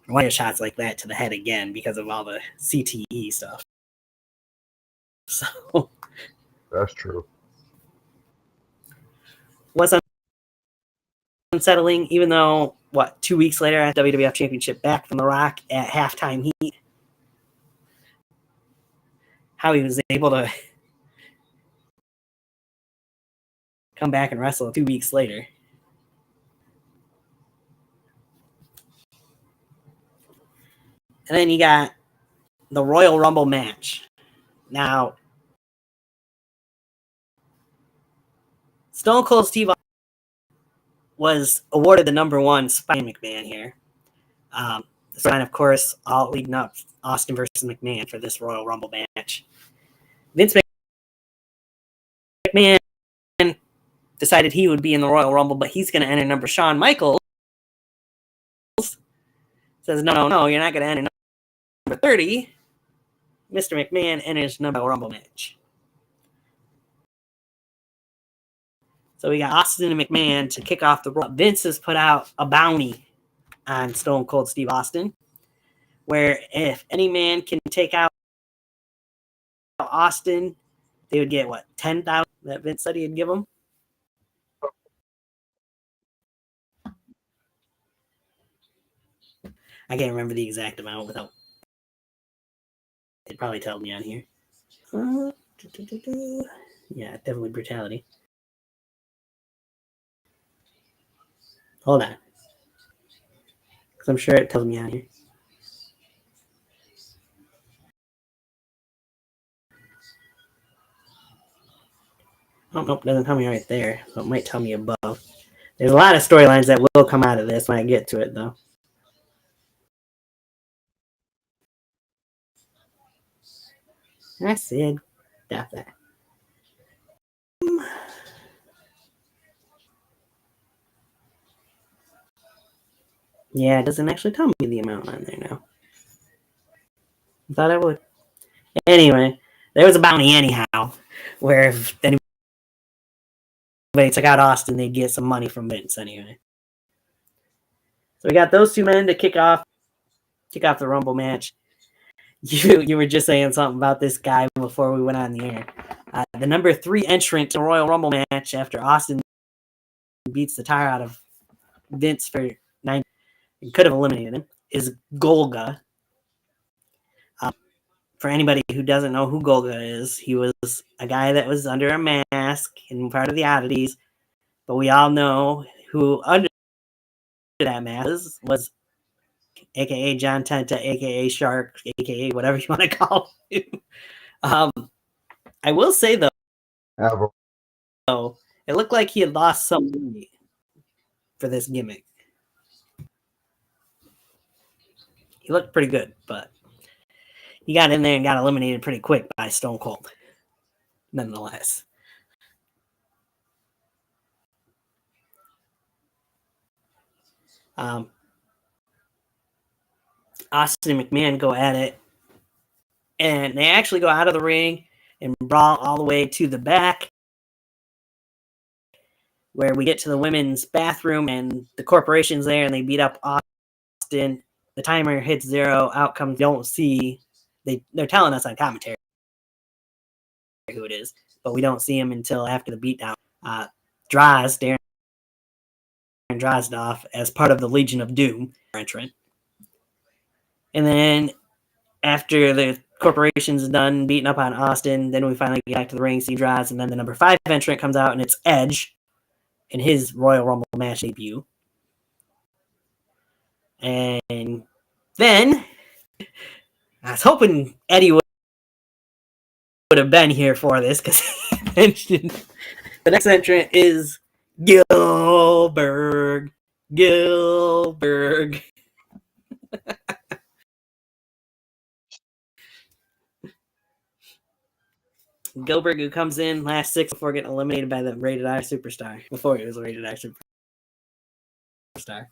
Why shots like that to the head again because of all the CTE stuff. So That's true. Was unsettling, even though 2 weeks later at WWF Championship back from The Rock at halftime heat, how he was able to come back and wrestle 2 weeks later. And then you got the Royal Rumble match. Now, Stone Cold Steve was awarded the #1 spot McMahon here. This line, of course, all leading up Austin versus McMahon for this Royal Rumble match. Vince McMahon decided he would be in the Royal Rumble, but he's going to enter number Shawn Michaels. Says, no, you're not going to enter number 30. Mr. McMahon enters number Rumble match. So we got Austin and McMahon to kick off the Rumble. Vince has put out a bounty on Stone Cold Steve Austin, where if any man can take out Austin, they would get, $10,000 that Vince said he'd give him? I can't remember the exact amount without. It probably tells me on here. Yeah, definitely brutality. Hold on. Because I'm sure it tells me on here. Oh, nope, doesn't tell me right there. So it might tell me above. There's a lot of storylines that will come out of this when I get to it, though. I said, stop that. Yeah, it doesn't actually tell me the amount on there now. I thought it would. Anyway, there was a bounty anyhow, where if anybody took out Austin, they'd get some money from Vince anyway. So we got those two men to kick off the Rumble match. You were just saying something about this guy before we went on the air. The number 3 entrant to the Royal Rumble match after Austin beats the tire out of Vince for 9, could have eliminated him, is Golga. For anybody who doesn't know who Golga is, he was a guy that was under a mask and part of the oddities, but we all know who under that mask was, aka John Tenta, aka Shark, aka whatever you want to call him. I will say though, it looked like he had lost some weight for this gimmick. He looked pretty good, but he got in there and got eliminated pretty quick by Stone Cold, nonetheless. Austin and McMahon go at it, and they actually go out of the ring and brawl all the way to the back, where we get to the women's bathroom, and the corporation's there, and they beat up Austin. The timer hits 0. Outcomes don't see. They're telling us on commentary who it is, but we don't see him until after the beatdown. Darren Drozdov, as part of the Legion of Doom entrant. And then after the corporation's done beating up on Austin, then we finally get back to the ring, see Droz, and then the number 5 entrant comes out, and it's Edge in his Royal Rumble match debut. And then I was hoping Eddie would have been here for this, because he mentioned the next entrant is Gilbert. Gilbert, who comes in last 6 before getting eliminated by the Rated R Superstar. Before he was a Rated R Superstar.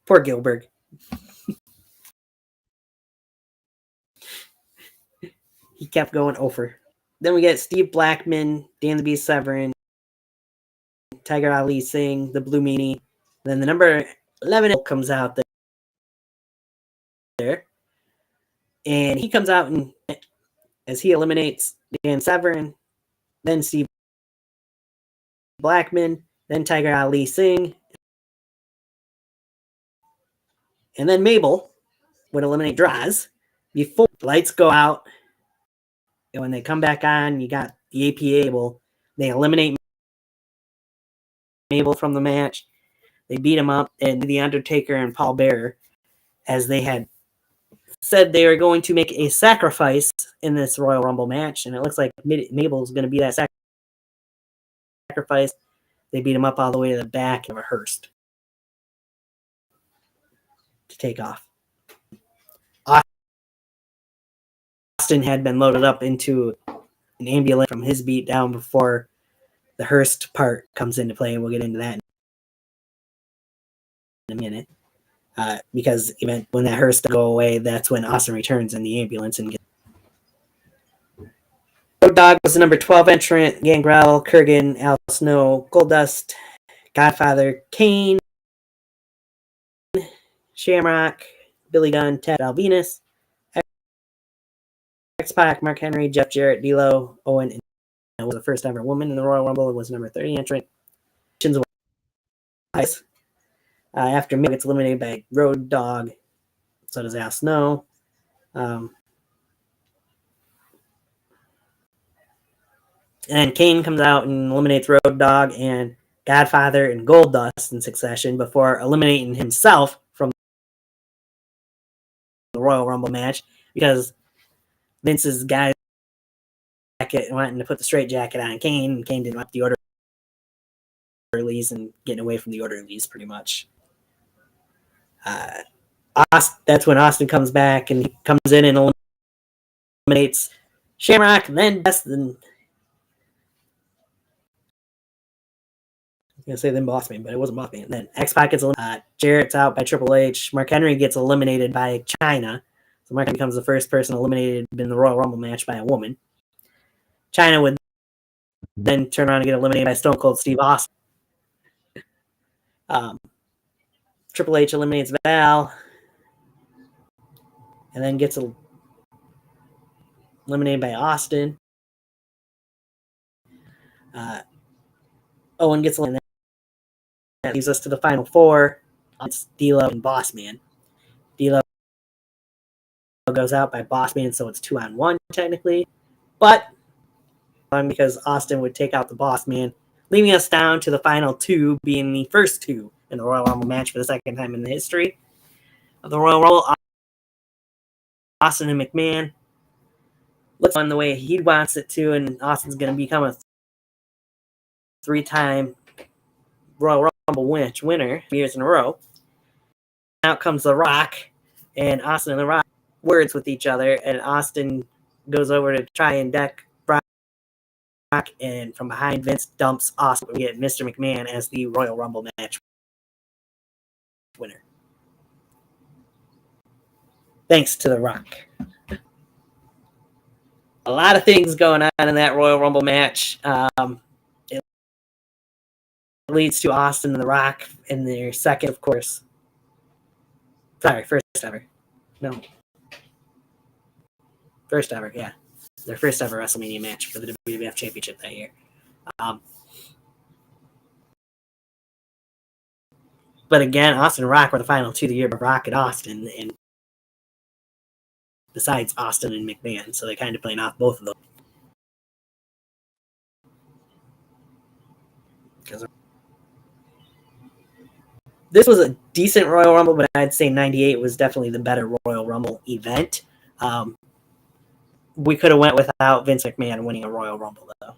Poor Gilbert. he kept going over. Then we get Steve Blackman, Dan the Beast Severn, Tiger Ali Singh, the Blue Meanie. Then the number 11 comes out there. And he comes out and as he eliminates Dan Severn, then Steve Blackman, then Tiger Ali Singh, and then Mabel would eliminate Draws before lights go out. And when they come back on, you got the APA. They eliminate Mabel from the match. They beat him up, and The Undertaker and Paul Bearer, as they had said they were going to make a sacrifice in this Royal Rumble match, and it looks like Mabel's going to be that sacrifice. They beat him up all the way to the back of a hearse to take off. Austin had been loaded up into an ambulance from his beat down before the hearse part comes into play, and we'll get into that in a minute. Because even when that hearse go away, that's when Austin returns in the ambulance and gets. Road Dogg was the number 12 entrant. Gangrel, Kurgan, Al Snow, Goldust, Godfather, Kane, Shamrock, Billy Gunn, Ted Alvinus, X-Pac, Mark Henry, Jeff Jarrett, D'Lo, Owen, and was the first ever woman in the Royal Rumble. It was number 30 entrant. After Mick gets eliminated by Road Dogg, so does Al Snow. And Kane comes out and eliminates Road Dogg and Godfather and Goldust in succession before eliminating himself from the Royal Rumble match because Vince's guy wanting to put the straight jacket on Kane, and Kane didn't want the orderlies and getting away from the orderlies pretty much. That's when Austin comes back and he comes in and eliminates Shamrock, and then Destin. I was going to say then Boss Man, but it wasn't Boss Man. Then X-Pac gets eliminated. Jarrett's out by Triple H. Mark Henry gets eliminated by Chyna. So Mark Henry becomes the first person eliminated in the Royal Rumble match by a woman. Chyna would then turn around and get eliminated by Stone Cold Steve Austin. Triple H eliminates Val and then gets eliminated by Austin. Owen gets eliminated. That leaves us to the final four. It's D'Lo and Boss Man. D'Lo goes out by Boss Man, so it's 2-on-1 technically. But because Austin would take out the Boss Man, leaving us down to the final two, being the first two in the Royal Rumble match for the second time in the history of the Royal Rumble. Austin and McMahon. Looks on the way he wants it to, and Austin's going to become a 3-time Royal Rumble winner years in a row. Out comes The Rock, and Austin and The Rock words with each other, and Austin goes over to try and deck Rock, and from behind Vince dumps Austin. We get Mr. McMahon as the Royal Rumble match winner. Thanks to The Rock. A lot of things going on in that Royal Rumble match. It leads to Austin and The Rock in their second, of course. Sorry, first ever. No. First ever, yeah. Their first ever WrestleMania match for the WWF Championship that year. But again, Austin and Rock were the final two of the year, but Rock and Austin, and besides Austin and McMahon, so they kind of playing off both of them. This was a decent Royal Rumble, but I'd say 98 was definitely the better Royal Rumble event. We could have went without Vince McMahon winning a Royal Rumble, though.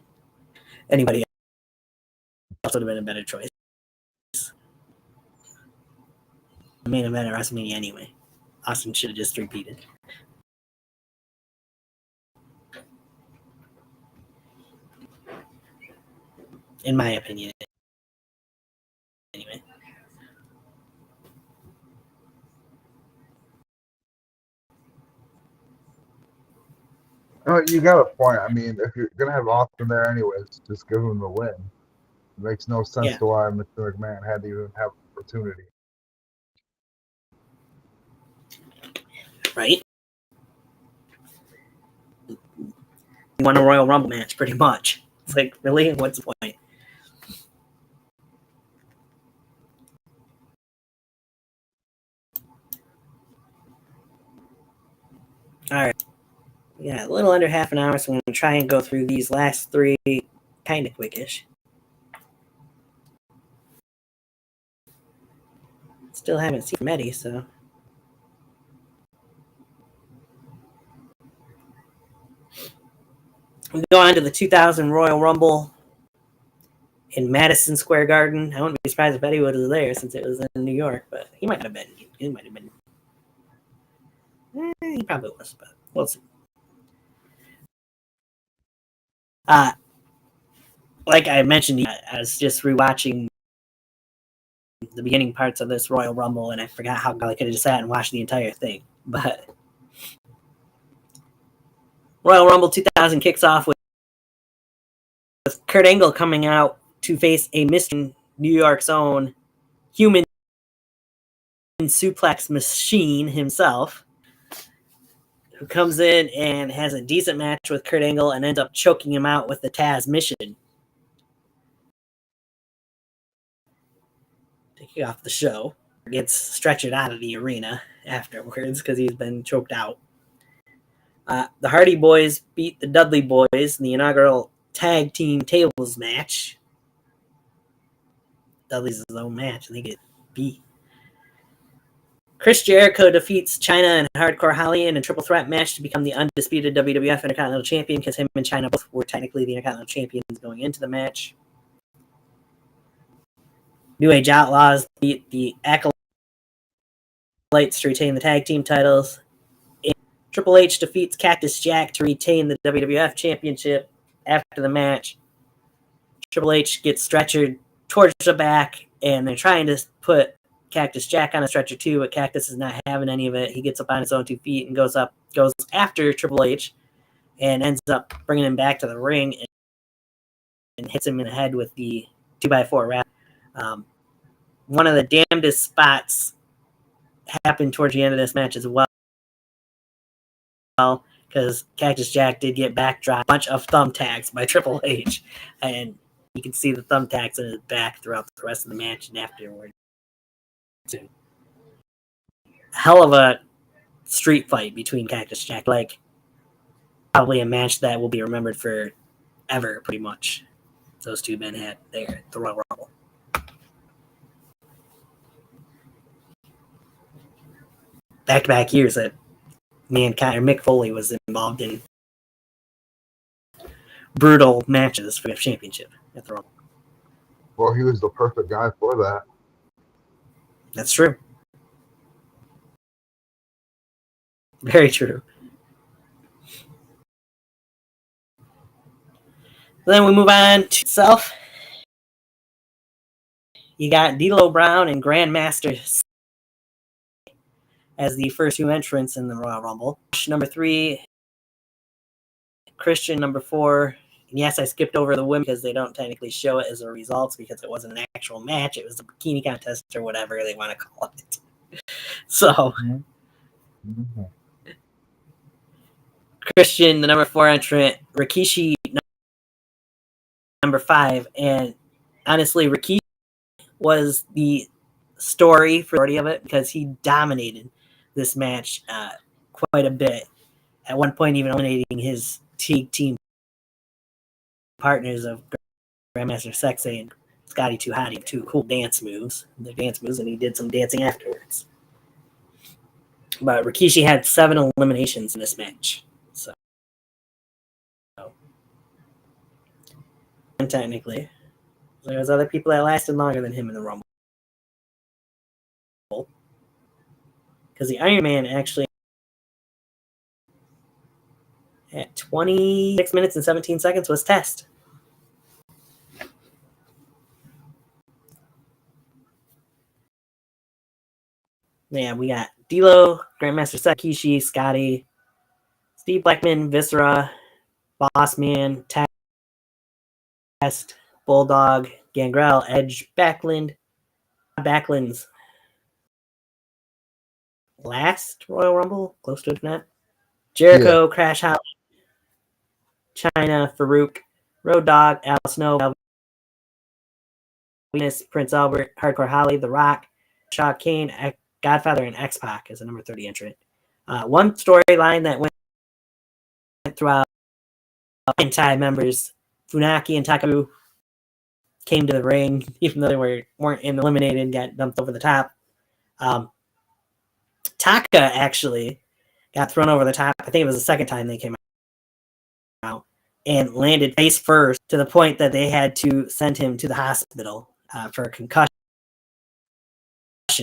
Anybody else would have been a better choice. The main event at WrestleMania anyway. Austin should have just repeated. In my opinion, anyway. You got a point. I mean, if you're gonna have Austin there anyways, just give him the win. It makes no sense to why Mr. McMahon had to even have an opportunity. Right? You won a Royal Rumble match, pretty much. It's like, really? What's the point? All right. Yeah, a little under half an hour, so I'm going to try and go through these last three kind of quickish. Still haven't seen Medi, so. We go on to the 2000 Royal Rumble in Madison Square Garden. I wouldn't be surprised if Eddie Wood was there since it was in New York, but he might have been. He might have been. He probably was, but we'll see. Like I mentioned, I was just rewatching the beginning parts of this Royal Rumble, and I forgot how I could have just sat and watched the entire thing. But Royal Rumble 2000 kicks off with Kurt Angle coming out to face a Mr. New York's own human suplex machine himself, who comes in and has a decent match with Kurt Angle and ends up choking him out with the Taz mission to kick off the show. Gets stretchered out of the arena afterwards because he's been choked out. The Hardy Boys beat the Dudley Boys in the inaugural tag team tables match. Dudley's his own match, and they get beat. Chris Jericho defeats Chyna and Hardcore Holly in a triple threat match to become the undisputed WWF Intercontinental Champion, because him and Chyna both were technically the Intercontinental Champions going into the match. New Age Outlaws beat the Acolytes to retain the tag team titles. Triple H defeats Cactus Jack to retain the WWF Championship. After the match, Triple H gets stretchered towards the back, and they're trying to put Cactus Jack on a stretcher too, but Cactus is not having any of it. He gets up on his own 2 feet and goes after Triple H and ends up bringing him back to the ring and hits him in the head with the 2x4 wrap. One of the damnedest spots happened towards the end of this match as well, because Cactus Jack did get backdropped a bunch of thumbtacks by Triple H, and you can see the thumbtacks in his back throughout the rest of the match and afterward. Hell of a street fight between Cactus Jack, like probably a match that will be remembered forever, pretty much. Those two men had there at the Royal Rumble. Back-to-back years that Mick Foley was involved in brutal matches for the championship at the Rumble. Well, he was the perfect guy for that. That's true. Very true. Then we move on to itself. You got D'Lo Brown and Grandmaster as the first two entrants in the Royal Rumble. Number 3, Christian number 4. And yes, I skipped over the women because they don't technically show it as a result because it wasn't an actual match. It was a bikini contest or whatever they want to call it. So, Christian, the number 4 entrant, Rikishi, number 5. And honestly, Rikishi was the story for the majority of it because he dominated this match quite a bit. At one point, even eliminating his team partners of Grandmaster Sexay and Scotty 2 Hotty, 2 cool dance moves. And he did some dancing afterwards. But Rikishi had 7 eliminations in this match. So, and technically, there's other people that lasted longer than him in the Rumble. Because the Iron Man actually, at 26 minutes and 17 seconds, was Test. Yeah, we got D'Lo, Grandmaster Rikishi, Scotty, Steve Blackman, Viscera, Boss Man, Test, Bulldog, Gangrel, Edge, Backlund's last Royal Rumble, close to it, if not. Jericho, Crash House, China, Farouk, Road Dogg, Al Snow, Venus, Prince Albert, Hardcore Holly, The Rock, Shaw Kane, Godfather, and X-Pac as a number 30 entrant. One storyline that went throughout entire members, Funaki and Takaru came to the ring, even though they weren't eliminated and got dumped over the top. Taka actually got thrown over the top. I think it was the second time they came out and landed face first to the point that they had to send him to the hospital for a concussion,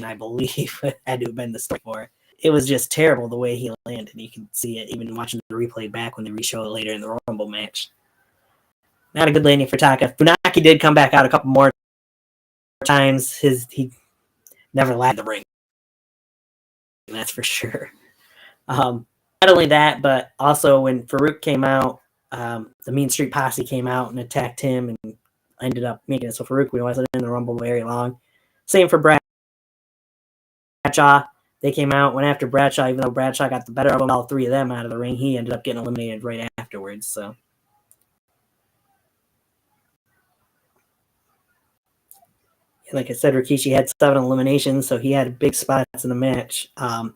I believe. Had to have been the story for it. It was just terrible the way he landed. You can see it even watching the replay back when they re-show it later in the Rumble match. Not a good landing for Taka. Funaki did come back out a couple more times. He never landed the ring. That's for sure. Not only that, but also when Farouk came out, the Mean Street Posse came out and attacked him and ended up making it so Farouk wasn't in the Rumble very long. Same for Bradshaw. They came out, went after Bradshaw, even though Bradshaw got the better of them, all three of them out of the ring. He ended up getting eliminated right afterwards. So, like I said, Rikishi had 7 eliminations, so he had big spots in the match. The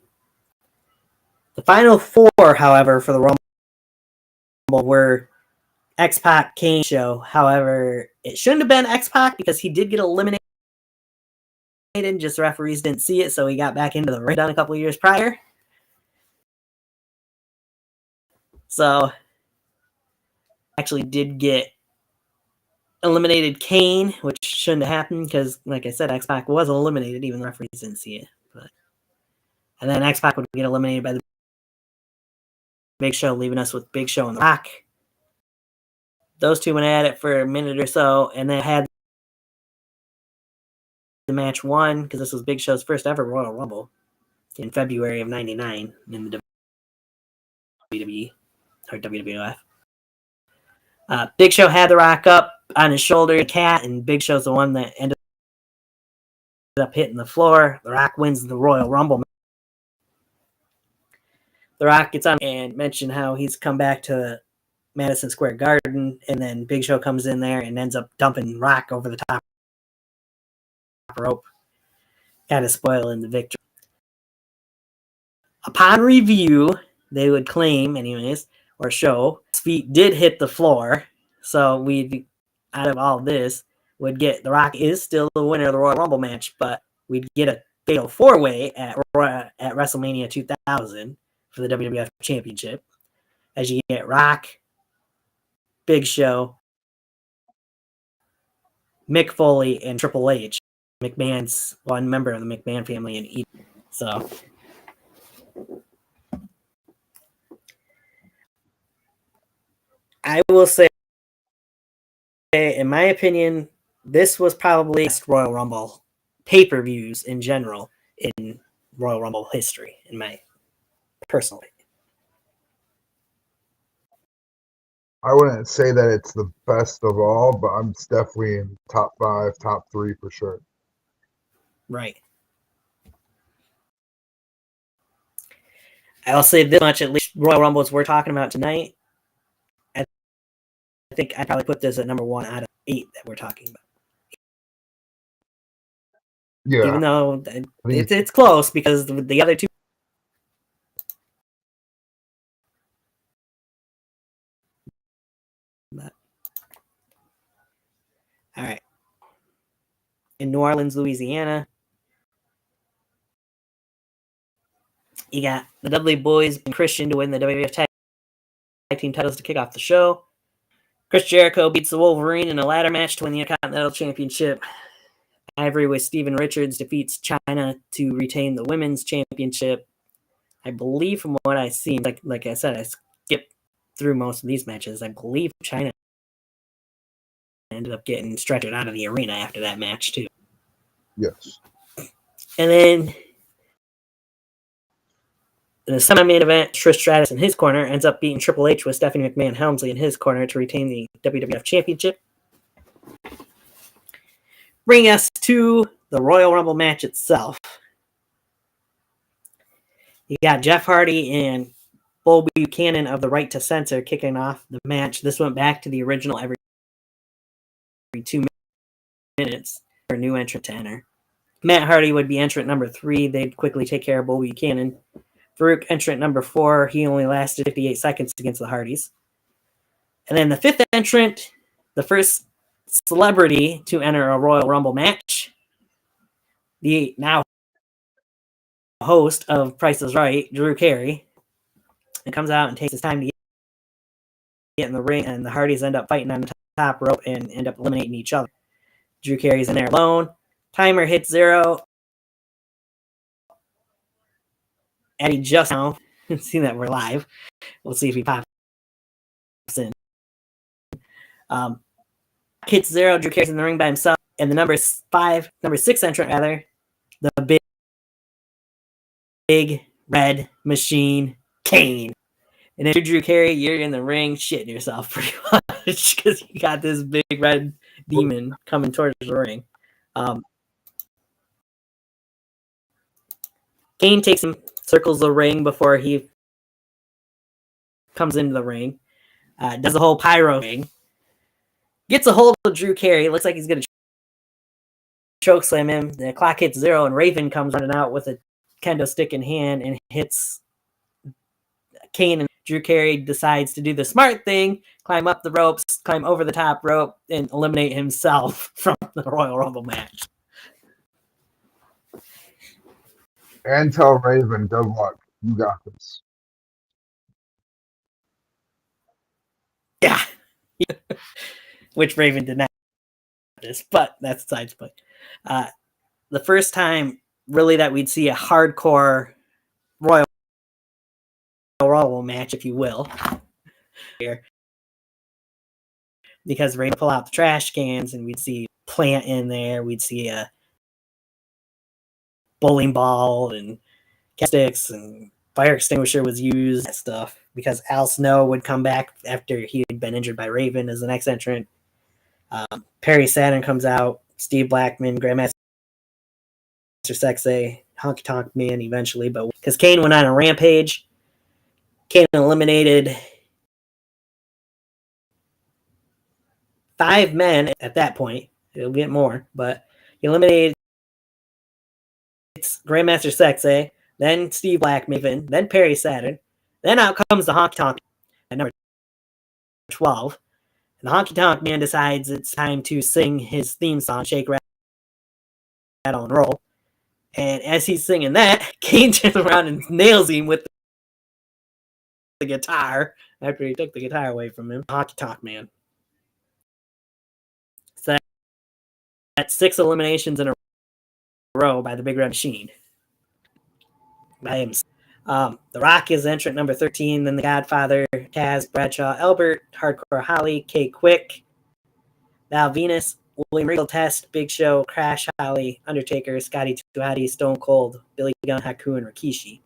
final 4, however, for the Rumble were X-Pac, Kane, Show. However, it shouldn't have been X-Pac because he did get eliminated. Just the referees didn't see it, so he got back into the ring done a couple of years prior. So, actually did get eliminated Kane, which shouldn't have happened because, like I said, X-Pac was eliminated, even the referees didn't see it. And then X-Pac would get eliminated by the Big Show, leaving us with Big Show and The Rock. Those two went at it for a minute or so, and then had the match won because this was Big Show's first ever Royal Rumble in February of '99 in the WWE or WWF. Big Show had The Rock up on his shoulder, cat, and Big Show's the one that ended up hitting the floor. The Rock wins the Royal Rumble. The Rock gets on and mentioned how he's come back to Madison Square Garden, and then Big Show comes in there and ends up dumping Rock over the top rope, kind of spoiling the victory. Upon review, they would claim, anyways, or show, his feet did hit the floor, so we, out of all this, would get The Rock is still the winner of the Royal Rumble match, but we'd get a fatal 4-way at WrestleMania 2000 for the WWF Championship, as you get Rock, Big Show, Mick Foley, and Triple H. McMahon's one member of the McMahon family in each. So, I will say, in my opinion, this was probably the best Royal Rumble pay-per-views in general in Royal Rumble history, in my personal opinion. I wouldn't say that it's the best of all, but I'm definitely in top 5, top 3 for sure. Right. I'll say this much, at least Royal Rumbles we're talking about tonight, I think I'd probably put this at number 1 out of 8 that we're talking about. Yeah. Even though it's close because the other two. All right. In New Orleans, Louisiana, you got the Dudley Boys and Christian to win the WWF Tag Team titles to kick off the show. Chris Jericho beats the Wolverine in a ladder match to win the Intercontinental Championship. Ivory with Steven Richards defeats China to retain the Women's Championship. I believe from what I've seen, like I said, I skipped through most of these matches. I believe China ended up getting stretchered out of the arena after that match, too. Yes. And then In the semi-main event, Trish Stratus in his corner ends up beating Triple H with Stephanie McMahon Helmsley in his corner to retain the WWF Championship. Bring us to the Royal Rumble match itself. You got Jeff Hardy and Bull Buchanan of the Right to Censor kicking off the match. This went back to the original every 2 minutes for a new entrant to enter. Matt Hardy would be entrant number 3. They'd quickly take care of Bull Buchanan. Farouk, entrant number 4. He only lasted 58 seconds against the Hardys. And then the 5th entrant, the first celebrity to enter a Royal Rumble match, the now host of Price is Right, Drew Carey, and comes out and takes his time to get in the ring, and the Hardys end up fighting on the top rope and end up eliminating each other. Drew Carey's in there alone. Timer hits 0. Eddie just now, see that we're live. We'll see if he pops in. Hits 0. Drew Carey's in the ring by himself, and the number 6 entrant rather, the big red machine, Kane. And if you're Drew Carey, you're in the ring shitting yourself pretty much because you got this big red demon coming towards the ring. Kane takes him, circles the ring before he comes into the ring. Does the whole pyro thing. Gets a hold of Drew Carey. Looks like he's going to choke slam him. The clock hits 0, and Raven comes running out with a kendo stick in hand and hits Kane. And Drew Carey decides to do the smart thing, climb up the ropes, climb over the top rope, and eliminate himself from the Royal Rumble match. And tell Raven, good luck. You got this. Yeah. Which Raven did not this, but that's the side play. The first time really that we'd see a hardcore Royal Rumble match, if you will, here, because Raven pull out the trash cans and we'd see Plant in there, we'd see a bowling ball and sticks and fire extinguisher was used, that stuff, because Al Snow would come back after he had been injured by Raven as the next entrant. Perry Saturn comes out, Steve Blackman, Grandmaster Sexay, Honky Tonk Man eventually, but because Kane went on a rampage, Kane eliminated 5 men at that point. It'll get more, but he eliminated Grandmaster Sexay, then Steve Blackman, then Perry Saturn, then out comes the Honky Tonk at number 12. And the Honky Tonk Man decides it's time to sing his theme song, Shake, Rattle, and Roll. And as he's singing that, Kane turns around and nails him with the guitar after he took the guitar away from him. Honky Tonk Man. So that's 6 eliminations in a row by the Big Red Machine. By him. The Rock is entrant number 13, then the Godfather, Taz, Bradshaw, Albert, Hardcore Holly, K Quick, Val Venus, William Regal, Test, Big Show, Crash Holly, Undertaker, Scotty 2 Hotty, Stone Cold, Billy Gunn, Haku, and Rikishi.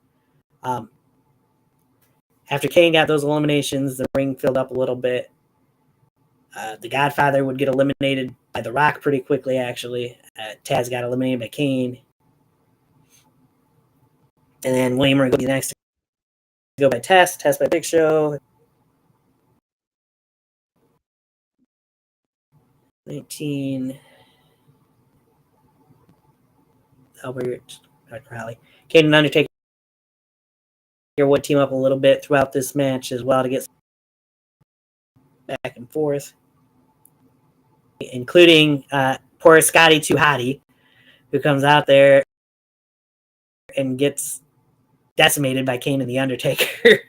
After Kane got those eliminations, the ring filled up a little bit. The Godfather would get eliminated by The Rock pretty quickly, actually. Taz got eliminated by Kane. And then William Regal next to go by Test by Big Show. 19. Albert, Dr. Holly. Kane and Undertaker would team up a little bit throughout this match as well to get back and forth, including poor Scotty 2 Hotty, who comes out there and gets decimated by Kane and the Undertaker.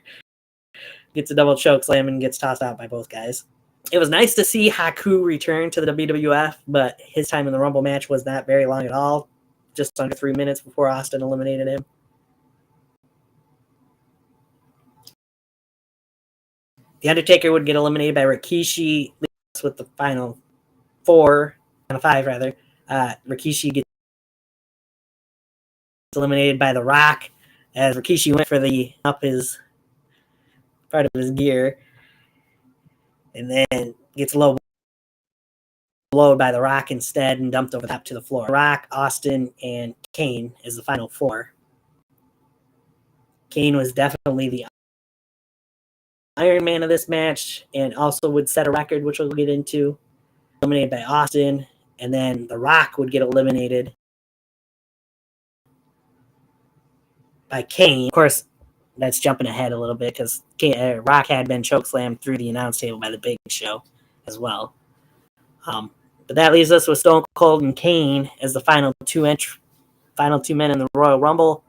Gets a double choke slam and gets tossed out by both guys. It was nice to see Haku return to the WWF, but his time in the Rumble match was not very long at all. Just under 3 minutes before Austin eliminated him. The Undertaker would get eliminated by Rikishi with the final 5 rather. Rikishi gets eliminated by The Rock as Rikishi went for the up his part of his gear, and then gets low blowed by The Rock instead and dumped over the top to the floor. Rock, Austin, and Kane is the final four. Kane was definitely the Iron Man of this match and also would set a record, which we'll get into. Eliminated by Austin, and then The Rock would get eliminated by Kane. Of course, that's jumping ahead a little bit because Rock had been chokeslammed through the announce table by the Big Show as well. But that leaves us with Stone Cold and Kane as the final two men in the Royal Rumble.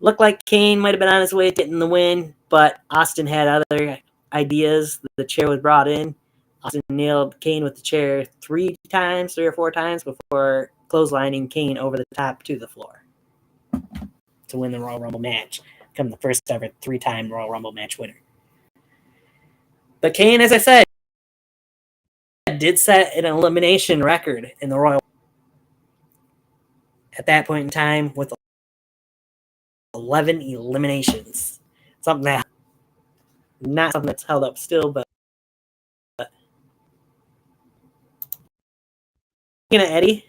Looked like Kane might have been on his way to getting the win, but Austin had other ideas. The chair was brought in. Austin nailed Kane with the chair 3 or 4 times before clotheslining Kane over the top to the floor to win the Royal Rumble match, become the first ever 3-time Royal Rumble match winner. But Kane, as I said, did set an elimination record in the Royal at that point in time with 11 eliminations. Something that not something that's held up still, but speaking of Eddie,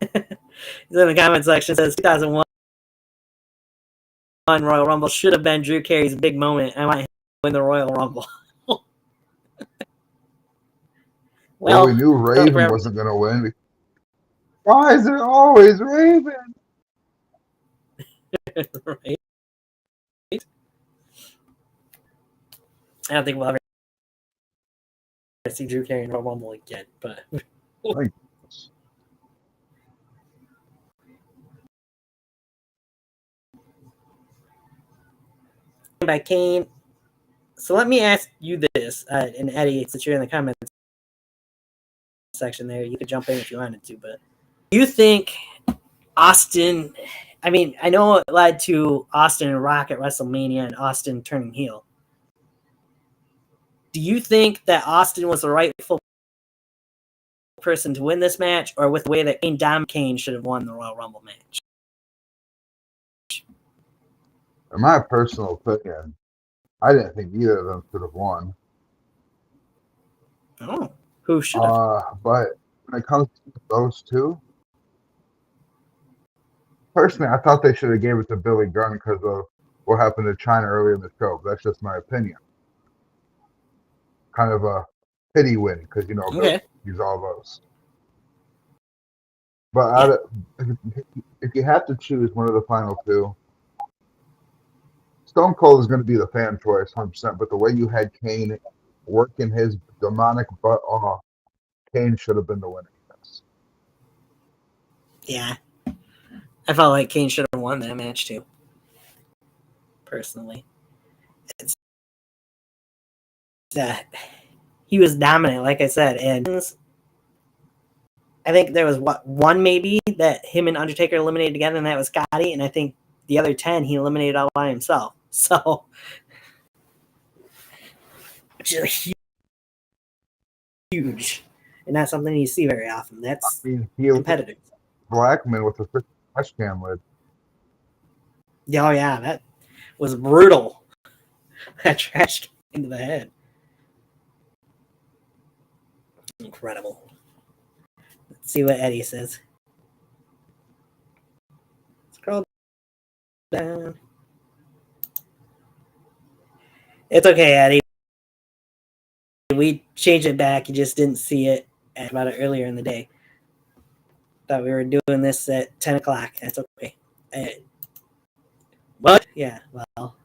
he's in the comment section, says 2001 Royal Rumble should have been Drew Carey's big moment. I want him to win the Royal Rumble. Well, we knew Raven wasn't going to win. Why is it always Raven? Right? I don't think we'll ever see Drew Carey in Royal Rumble again, but by Kane. So let me ask you this, and Eddie, since you're in the comments section there, you could jump in if you wanted to, but do you think Austin, I mean, I know it led to Austin and Rock at WrestleMania and Austin turning heel. Do you think that Austin was the rightful person to win this match, or with the way that Kane should have won the Royal Rumble match? In my personal opinion, I didn't think either of them should have won. Oh, who should have? But when it comes to those two, personally, I thought they should have gave it to Billy Gunn because of what happened to China earlier in the show. That's just my opinion. Kind of a pity win because, Okay. he's all those. But if you have to choose one of the final two, Stone Cold is going to be the fan choice, 100%. But the way you had Kane working his demonic butt off, Kane should have been the winner. Yeah. I felt like Kane should have won that match too. Personally. It's that he was dominant, like I said, and I think there was one maybe that him and Undertaker eliminated together, and that was Scotty, and I think the other 10 he eliminated all by himself. So, which is huge, and not something you see very often. That's competitive. Blackman with a trash can lid. Oh yeah, that was brutal. That trash can into the head. Incredible. Let's see what Eddie says. Scroll down. It's okay, Eddie. We changed it back. You just didn't see it about it earlier in the day. Thought we were doing this at 10 o'clock. That's okay. What? Yeah, well.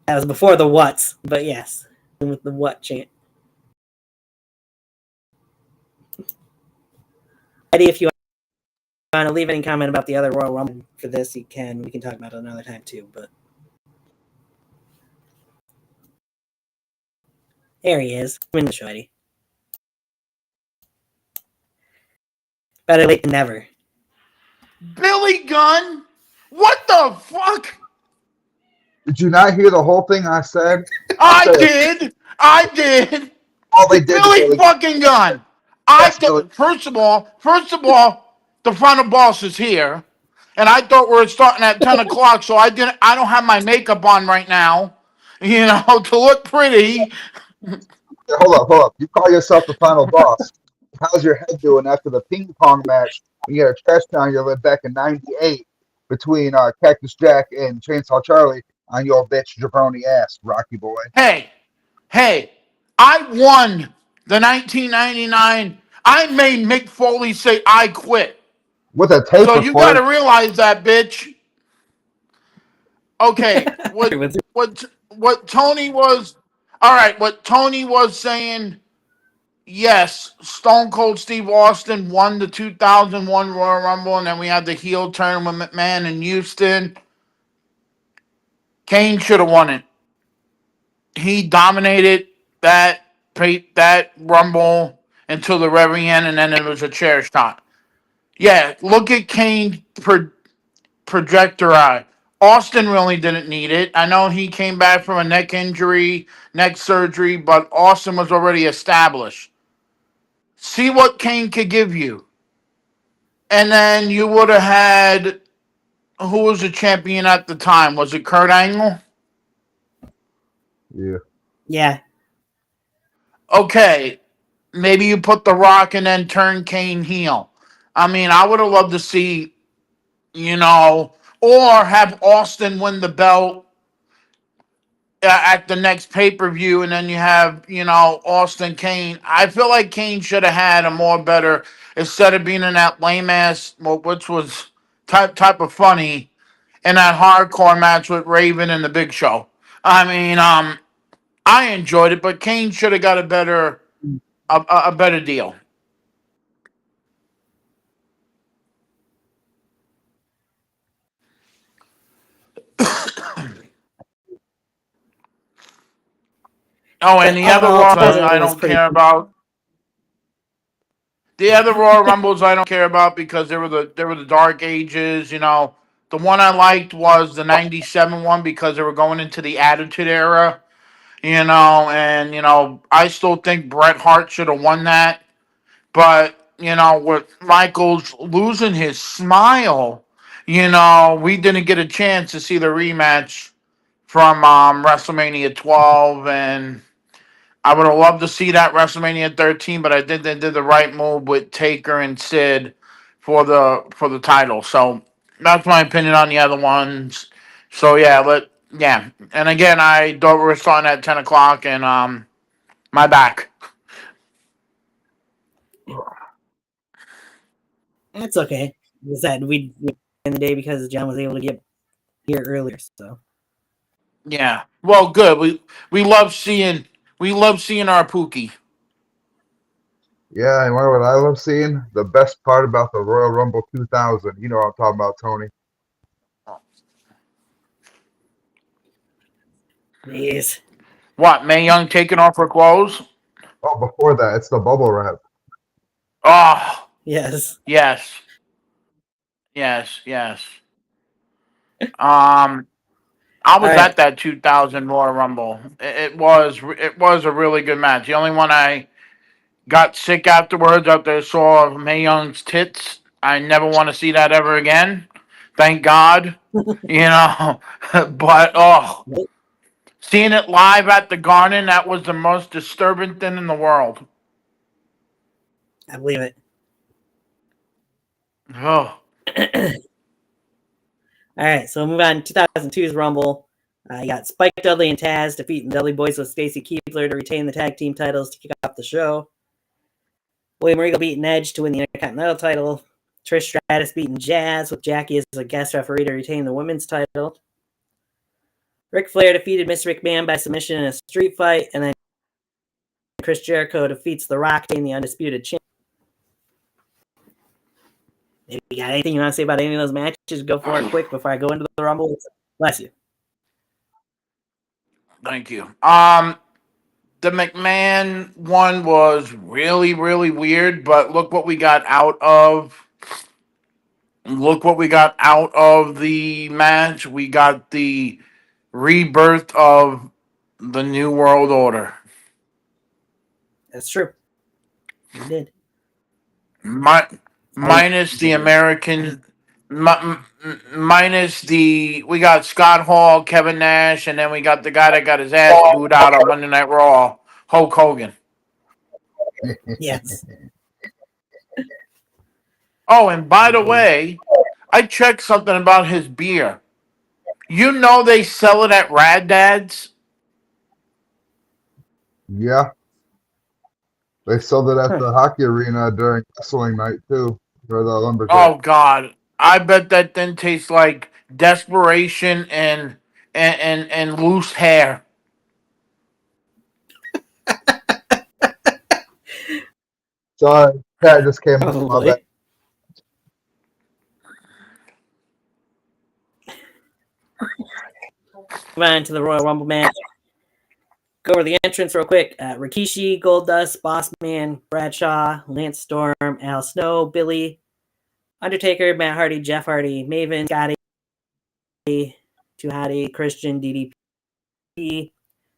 That was before the what's, but yes. With the what chant. Eddie, if you want to leave any comment about the other Royal Rumble for this, you can. We can talk about it another time too, but there he is. I'm in the show, Eddie. Better late than never. Billy Gunn? What the fuck? Did you not hear the whole thing I said? I did. All they did Billy fucking Gunn. First of all, the final boss is here, and I thought we were starting at 10 o'clock, so I don't have my makeup on right now, to look pretty. Hey, hold up. You call yourself the final boss. How's your head doing after the ping pong match when you had a trash down your lid back in '98 between Cactus Jack and Chainsaw Charlie on your bitch jabroni ass, Rocky boy? Hey, I won the 1999. I made Mick Foley say I quit. With a tape So you got to recorder. realize that, bitch. Okay, With what Tony was all right, what Tony was saying, yes, Stone Cold Steve Austin won the 2001 Royal Rumble, and then we had the heel turn with McMahon in Houston. Kane should have won it. He dominated that Rumble until the very end, and then it was a chair shot. Yeah, look at Kane trajectory. Austin really didn't need it. I know he came back from a neck injury, neck surgery, but Austin was already established. See what Kane could give you. And then you would have had, who was the champion at the time? Was it Kurt Angle? Yeah. yeah, Okay, maybe you put The Rock and then turn Kane heel. I mean, I would have loved to see, or have Austin win the belt at the next pay per view, and then you have Austin Kane. I feel like Kane should have had a more better instead of being in that lame ass, which was type of funny, in that hardcore match with Raven and the Big Show. I mean, I enjoyed it, but Kane should have got a better deal. Oh, and but the other all Raw told, I it was don't pretty. care about. The other Royal Rumbles I don't care about because they were the Dark Ages. The one I liked was the '97 one because they were going into the Attitude Era. And I still think Bret Hart should have won that. But with Michaels losing his smile, we didn't get a chance to see the rematch from WrestleMania 12, and I would have loved to see that WrestleMania 13, but I think they did the right move with Taker and Sid for the title. So that's my opinion on the other ones. So yeah. And again, I thought we were starting at 10 o'clock, and my back. That's okay. We said we in the day because John was able to get here earlier. So Yeah. Well, good. We love seeing our Pookie. Yeah, and what I love seeing? The best part about the Royal Rumble 2000. You know what I'm talking about, Tony. yes, What? Mae Young taking off her clothes? Oh, before that, it's the bubble wrap. Oh, yes, yes, yes. Um, I all was right. at that 2000 Royal Rumble. It was a really good match. The only one I got sick afterwards after I saw Mae Young's tits. I never want to see that ever again. Thank God. But seeing it live at the Garden, that was the most disturbing thing in the world. I believe it. Oh, All right, so we'll move on. 2002's Rumble. You got Spike Dudley and Taz defeating Dudley Boys with Stacy Keibler to retain the tag team titles to kick off the show. William Regal beating Edge to win the Intercontinental title. Trish Stratus beating Jazz with Jackie as a guest referee to retain the women's title. Ric Flair defeated Mr. McMahon by submission in a street fight, and then Chris Jericho defeats The Rock, being the undisputed champ. If you got anything you want to say about any of those matches, go for it quick before I go into the Rumble. Bless you. thank you. The McMahon one was really, really weird, but look what we got out of. Look what we got out of the match. We got the rebirth of the New World Order. That's true. You did. My minus the American, minus the, we got Scott Hall, Kevin Nash, and then we got the guy that got his ass booed out on Monday Night Raw, Hulk Hogan. Yes. Oh, and by the way, I checked something about his beer. You know they sell it at Rad Dad's? Yeah, they sold it at the hockey arena during wrestling night too, for the Lumberjack. Oh God, I bet that thing tastes like desperation and loose hair. Sorry, Pat just came up. My Probably. bad. Move on to the Royal Rumble match. Go over the entrance real quick. Rikishi, Goldust, Bossman, Bradshaw, Lance Storm, Al Snow, Billy, Undertaker, Matt Hardy, Jeff Hardy, Maven, Scotty, Too Hotty, Christian, DDP,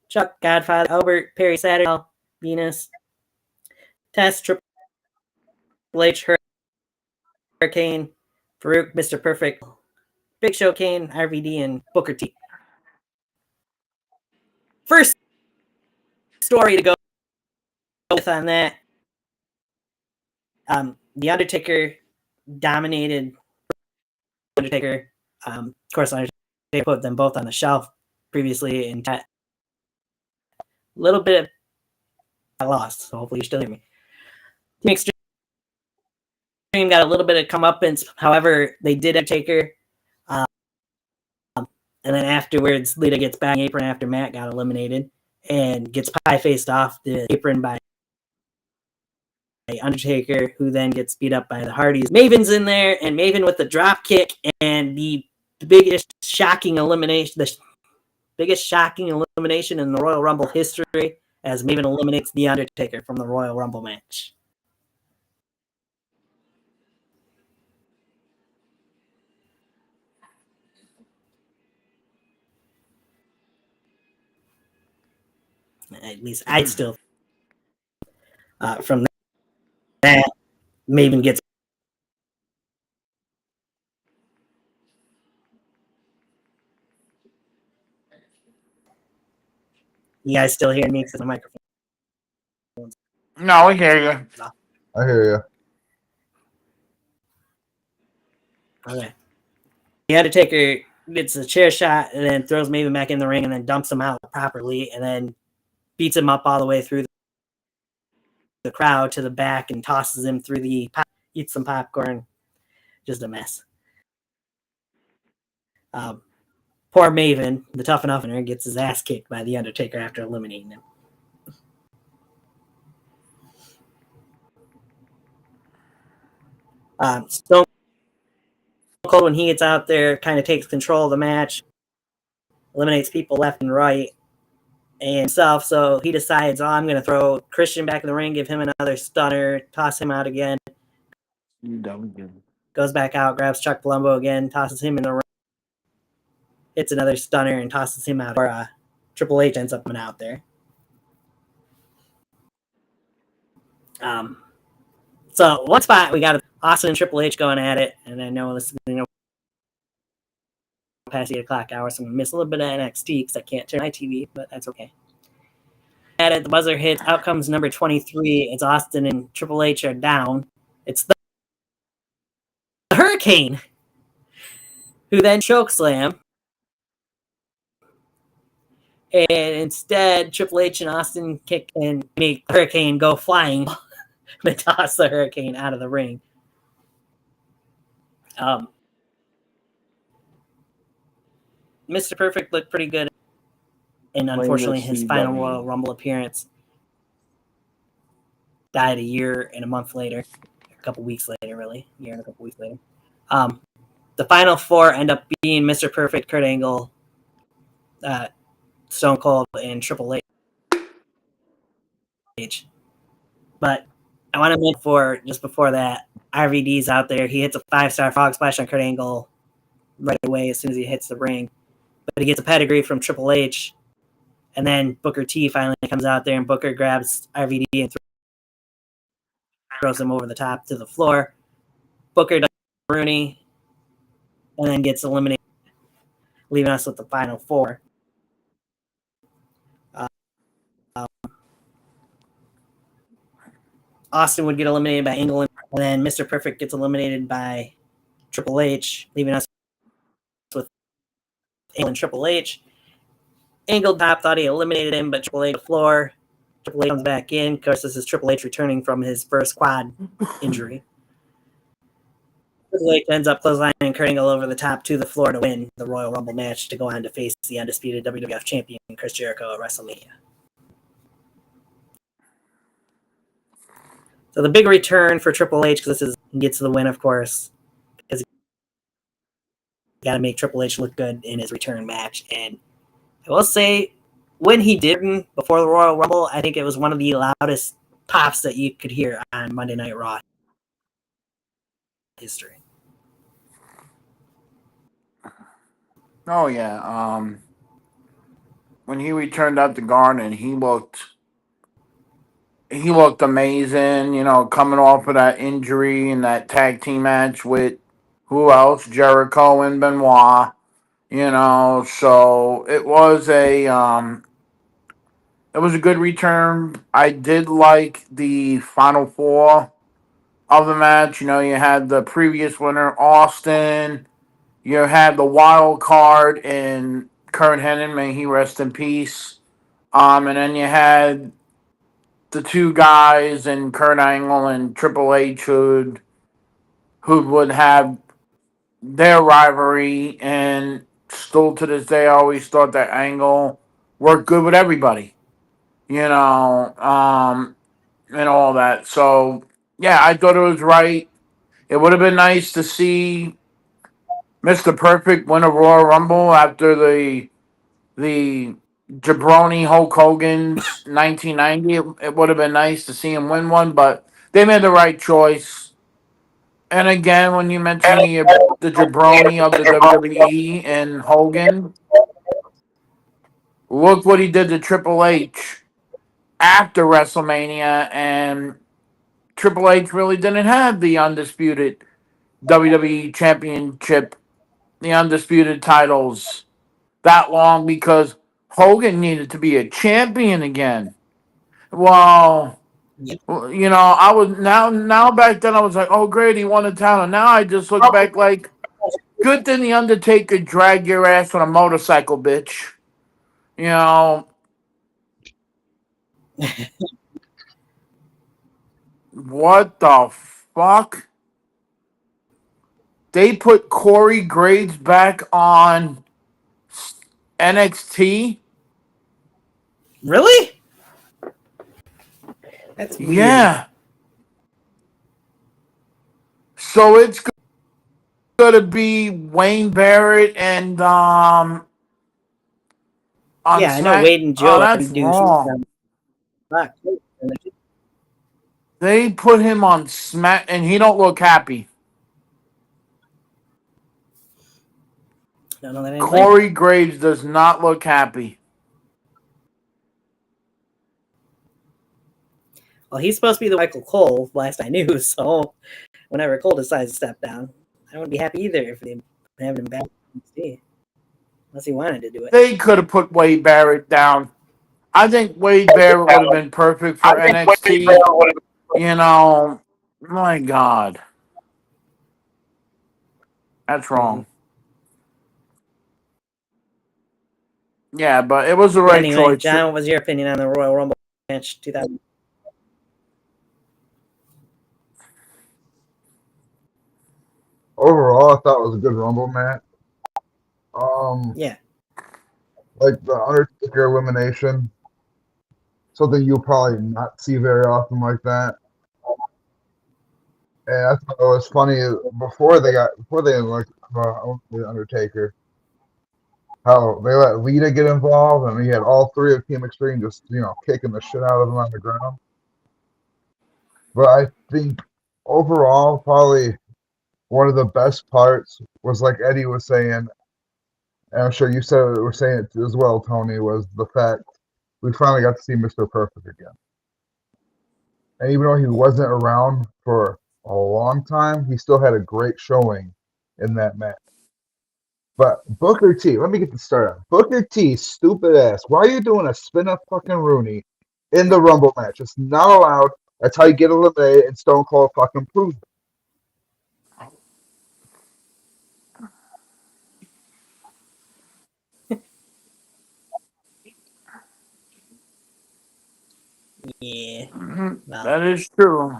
Chuck, Godfather, Albert, Perry Saturday, Venus, Test, Triple H, Hurricane, Farouk, Mr. Perfect, Big Show, Kane, RVD, and Booker T. First story to go with on that. The Undertaker dominated Undertaker. Of course, Undertaker put them both on the shelf previously, and got a little bit I lost. So hopefully you still hear me. Team Extreme got a little bit of comeuppance. However, they did Undertaker. And then afterwards, Lita gets back in the apron after Matt got eliminated and gets pie faced off the apron by Undertaker, who then gets beat up by the Hardys. Maven's in there, and Maven with the drop kick and the biggest shocking elimination in the Royal Rumble history, as Maven eliminates the Undertaker from the Royal Rumble match. At least I'd still. From that, Maven gets. You guys still hear me because the microphone? No, I hear you. I hear you. Okay. The Undertaker gets a chair shot and then throws Maven back in the ring and then dumps him out properly and then beats him up all the way through the crowd to the back and tosses him through eats some popcorn. Just a mess. Poor Maven, the tough enougher, gets his ass kicked by the Undertaker after eliminating him. Stone Cold, when he gets out there, kind of takes control of the match, eliminates people left and right, and himself. So he decides, I'm going to throw Christian back in the ring, give him another stunner, toss him out again. Goes back out, grabs Chuck Palumbo again, tosses him in the ring, hits another stunner, and tosses him out. Or Triple H ends up coming out there. So one spot we got Austin and Triple H going at it, and I know this is going to go past the 8 o'clock hour, so I'm going to miss a little bit of NXT because I can't turn my TV, but that's okay. At it, the buzzer hits. Out comes number 23. It's Austin and Triple H are down. It's the Hurricane, who then chokeslam. And instead, Triple H and Austin kick and make the Hurricane go flying. They toss the Hurricane out of the ring. Mr. Perfect looked pretty good. And unfortunately, his final Royal Rumble appearance died a year and a month later. A couple weeks later, really. A year and a couple weeks later. The final four end up being Mr. Perfect, Kurt Angle, Stone Cold, and Triple H. But I want to mention just before that, RVD's out there. He hits a 5-star frog splash on Kurt Angle right away as soon as he hits the ring. But he gets a pedigree from Triple H. And then Booker T finally comes out there, and Booker grabs RVD and throws him over the top to the floor. Booker does Rooney, and then gets eliminated, leaving us with the final four. Austin would get eliminated by Angle, and then Mr. Perfect gets eliminated by Triple H, leaving us with Angle and Triple H. Angle top thought he eliminated him, but Triple H on the floor. Triple H comes back in. Of course, this is Triple H returning from his first quad injury. Triple H ends up clotheslining Kurt Angle over the top to the floor to win the Royal Rumble match to go on to face the undisputed WWF champion Chris Jericho at WrestleMania. So the big return for Triple H, because he gets the win, of course, because you got to make Triple H look good in his return match. And I will say, when he did before the Royal Rumble, I think it was one of the loudest pops that you could hear on Monday Night Raw history. Oh yeah. When he returned out the Garden, he looked amazing. You know, coming off of that injury and that tag team match with who else? Jericho and Benoit. You know, so it was a good return. I did like the final four of the match. You know, you had the previous winner, Austin. You had the wild card in Kurt Hennig, may he rest in peace. And then you had the two guys in Kurt Angle and Triple H who would have their rivalry, and still to this day I always thought that Angle worked good with everybody. You know, and all that. So yeah, I thought it was right. It would have been nice to see Mr. Perfect win a Royal Rumble after the jabroni Hulk Hogan's 1990. It would have been nice to see him win one, but they made the right choice. And again, when you mention the jabroni of the WWE and Hogan, look what he did to Triple H after WrestleMania, and Triple H really didn't have the undisputed WWE Championship, the undisputed titles that long because Hogan needed to be a champion again. Well, you know, I was now back then I was like, oh great, he won the title. Now I just look back like, good thing the Undertaker dragged your ass on a motorcycle, bitch. You know, what the fuck? They put Corey Graves back on NXT. Really? That's weird. Yeah. So it's gonna be Wayne Barrett and on Yeah, I know Wade and Joe that's do wrong. They put him on Smack, and he don't look happy. Don't know that Corey Graves does not look happy. Well, he's supposed to be the Michael Cole, last I knew. So whenever Cole decides to step down, I wouldn't be happy either if they have him back in NXT, unless he wanted to do it. They could have put Wade Barrett down. I think Wade Barrett would have been perfect for NXT. You know, my God. That's wrong. Yeah, but it was the right choice. John, what was your opinion on the Royal Rumble match 2000? Overall, I thought it was a good Rumble match. Yeah. Like the Undertaker elimination, something you'll probably not see very often like that. And I thought it was funny before they elected the Undertaker, how they let Lita get involved, and he had all three of Team Extreme just kicking the shit out of him on the ground. But I think overall, probably one of the best parts was, like Eddie was saying, and I'm sure you were saying it as well, Tony, was the fact we finally got to see Mr. Perfect again. And even though he wasn't around for a long time, he still had a great showing in that match. But Booker T, let me get this started. Booker T, stupid ass. Why are you doing a spin up fucking Rooney in the Rumble match? It's not allowed. That's how you get eliminated, and Stone Cold fucking proves it. Yeah. Well, That is true.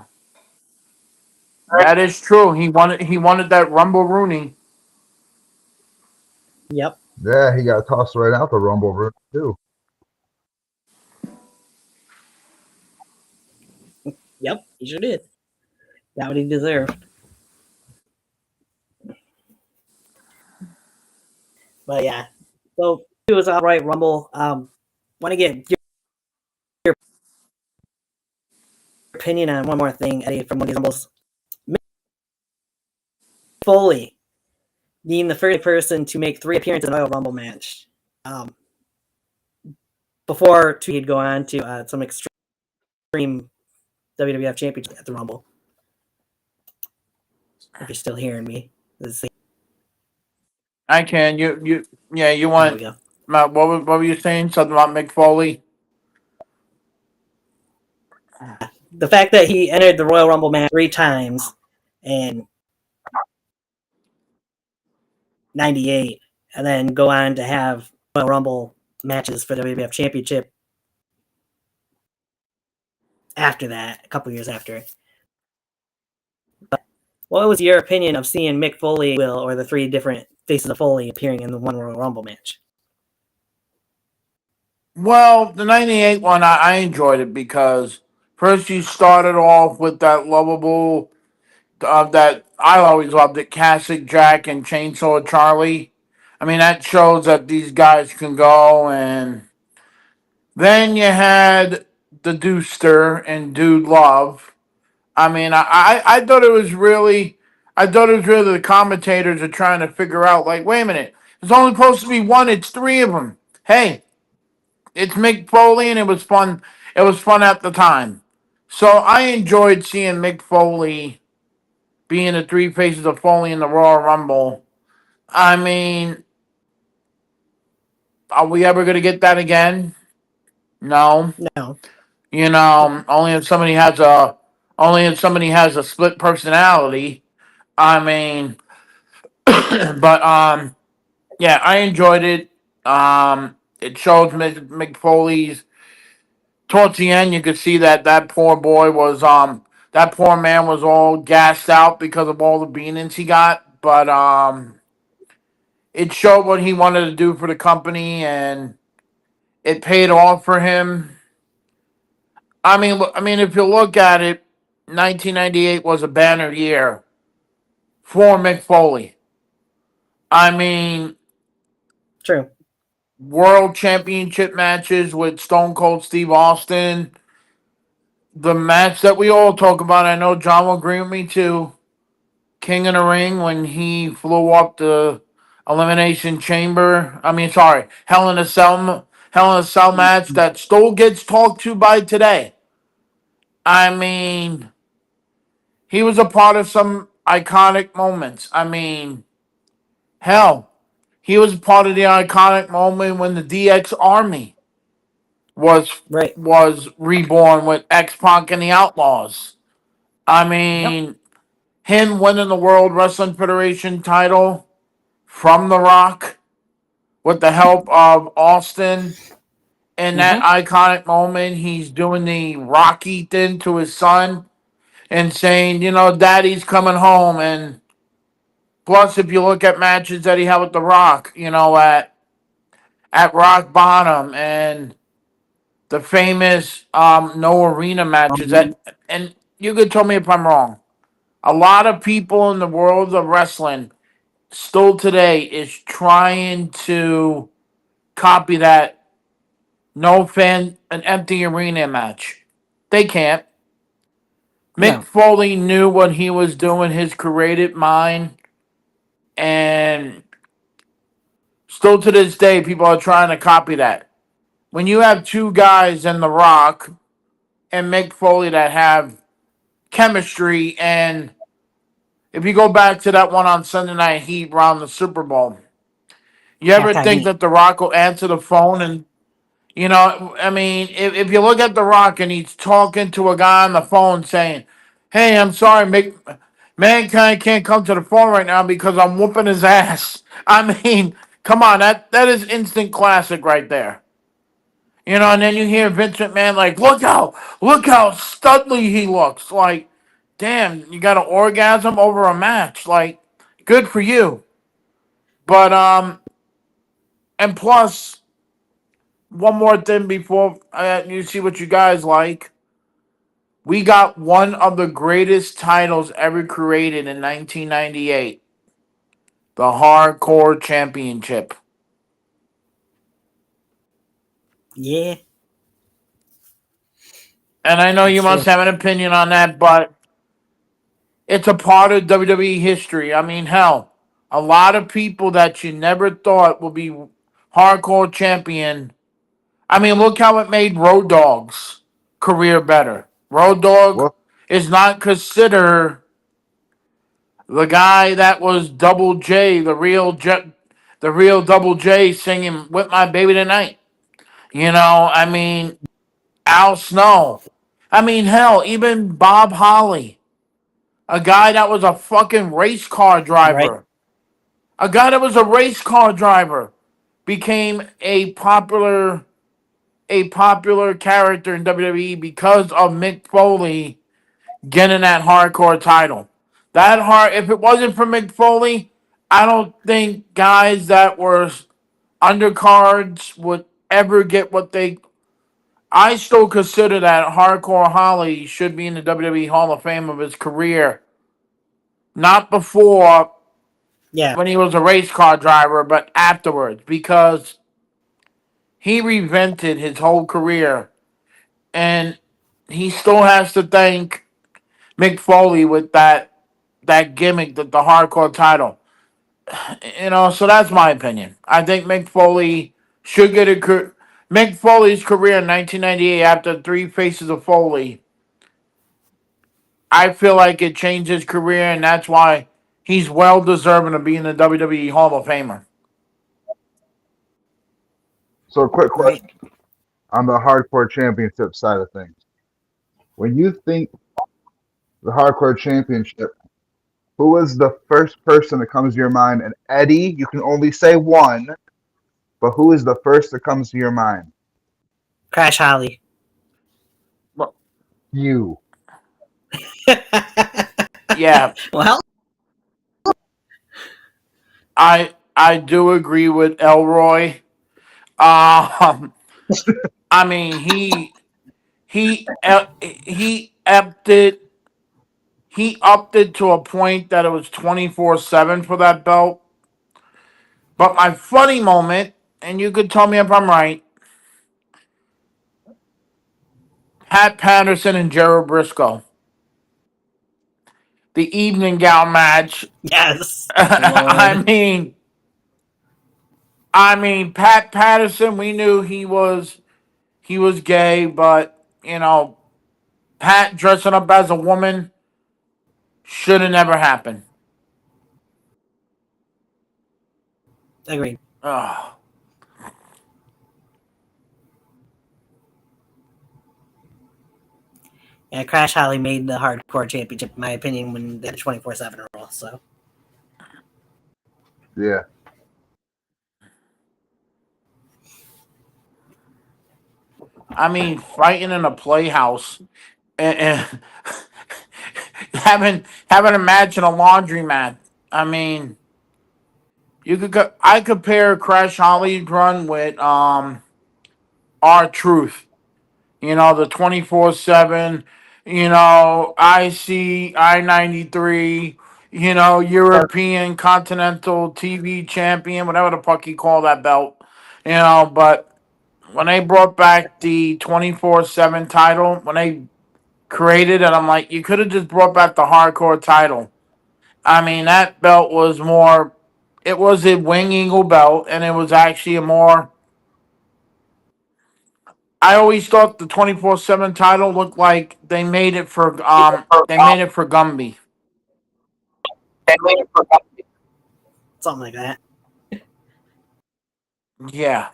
That is true. He wanted that Rumble Rooney. yep. Yeah, he got tossed right out the Rumble room too. Yep. He sure did. Got what he deserved. But yeah. So it was all right. Rumble. Want to get your opinion on one more thing, Eddie, from one of these Rumbles. Mick Foley being the first person to make 3 appearances in a Royal Rumble match. Before he'd go on to some extreme WWF championship at the Rumble. If you're still hearing me. I can. You yeah, you There we want go. what were you saying? Something about Mick Foley? The fact that he entered the Royal Rumble match 3 times in 98 and then go on to have Royal Rumble matches for the WWF Championship after that, a couple years after. But what was your opinion of seeing Mick Foley, Will, or the 3 different faces of Foley appearing in the one Royal Rumble match? Well, the '98 one, I enjoyed it because first you started off with that lovable, that I always loved it, Cassock Jack and Chainsaw Charlie. I mean, that shows that these guys can go. And then you had the Deuster and Dude Love. I mean, I thought it was really, I thought it was really the commentators are trying to figure out, like, wait a minute, there's only supposed to be one, it's 3 of them. Hey, it's Mick Foley, and it was fun. It was fun at the time. So I enjoyed seeing Mick Foley being the 3 faces of Foley in the Royal Rumble. I mean, are we ever gonna get that again? No. No. You know, only if somebody has a split personality. I mean, but yeah, I enjoyed it. It shows Mick Foley's towards the end. You could see that that poor boy was that poor man was all gassed out because of all the beatings he got. But it showed what he wanted to do for the company, and it paid off for him. I mean, if you look at it, 1998 was a banner year for Mick Foley. I mean, True. world championship matches with Stone Cold Steve Austin. The match that we all talk about, I know John will agree with me too. King of the Ring when he flew up the Elimination Chamber. I mean, sorry, Hell in a Cell match that still gets talked to by today. I mean, he was a part of some iconic moments. I mean, hell, he was part of the iconic moment when the DX Army was Right. was reborn with X Pac and the Outlaws. I Yep. mean, him winning the World Wrestling Federation title from The Rock with the help of Austin. In that Mm-hmm. iconic moment, he's doing the Rocky thing to his son and saying, you know, Daddy's coming home. And plus, if you look at matches that he had with The Rock, you know, at Rock Bottom and the famous no arena matches that, and you could tell me if I'm wrong. A lot of people in the world of wrestling still today is trying to copy that no fan an empty arena match. They can't. Mick No. Foley knew what he was doing, his creative mind, and still to this day, people are trying to copy that. When you have 2 guys in The Rock and Mick Foley that have chemistry. And if you go back to that one on Sunday Night Heat around the Super Bowl, you ever Halftime think heat. that The Rock will answer the phone? And, I mean, if you look at The Rock and he's talking to a guy on the phone saying, hey, I'm sorry, mankind can't come to the phone right now because I'm whooping his ass. I mean, come on, that is instant classic right there. And then you hear Vince McMahon like, look how studly he looks. Like, damn, you got an orgasm over a match. Like, good for you. But and plus, one more thing before you see what you guys like. We got one of the greatest titles ever created in 1998, the Hardcore Championship. Yeah, And I know you that's must true. have an opinion on that, but it's a part of WWE history. I mean, hell, a lot of people that you never thought would be hardcore champion. I mean, look how it made Road Dogg's career better. Road Dogg Well, is not considered the guy that was Double J, the real Double J singing "With My Baby Tonight." I mean, Al Snow. I mean, hell, even Bob Holly, a guy that was a fucking race car Right? driver. A guy that was a race car driver became a popular character in WWE because of Mick Foley getting that hardcore title. If it wasn't for Mick Foley, I don't think guys that were undercards would ever get what they. I still consider that Hardcore Holly should be in the WWE Hall of Fame of his career, not before Yeah. when he was a race car driver, but afterwards because he reinvented his whole career, and he still has to thank Mick Foley with that gimmick, the hardcore title. So that's my opinion. I think Mick Foley should get Mick Foley's career in 1998 after three faces of Foley. I feel like it changed his career, and that's why he's well deserving of being the WWE Hall of Famer. so a quick Right. question on the hardcore championship side of things. When you think the hardcore championship, who was the first person that comes to your mind? And Eddie, you can only say one, but who is the first that comes to your mind? Crash Holly. Well, You. yeah, Well, I do agree with Elroy. Um, I mean he upped it to a point that it was 24/7 for that belt. But my funny moment, and you could tell me if I'm right, Pat Patterson and Gerald Briscoe, the evening gown match. yes. I Lord. mean, Pat Patterson. We knew he was gay, but Pat dressing up as a woman should have never happened. Agreed. Ugh. Yeah, Crash Holly made the hardcore championship, in my opinion, when they had a 24/7 rule. So, Yeah. I mean, fighting in a playhouse and having a match in a laundromat. I mean, I compare Crash Holly's run with our Truth. The 24/7. I 93. European Continental TV Champion, whatever the fuck you call that belt. But when they brought back the 24/7 title, when they created it, I'm like, you could have just brought back the hardcore title. I mean, that belt was more. It was a Wing Eagle belt, and it was actually a more I always thought the 24/7 title looked like they made it for Gumby. Something like that. Yeah.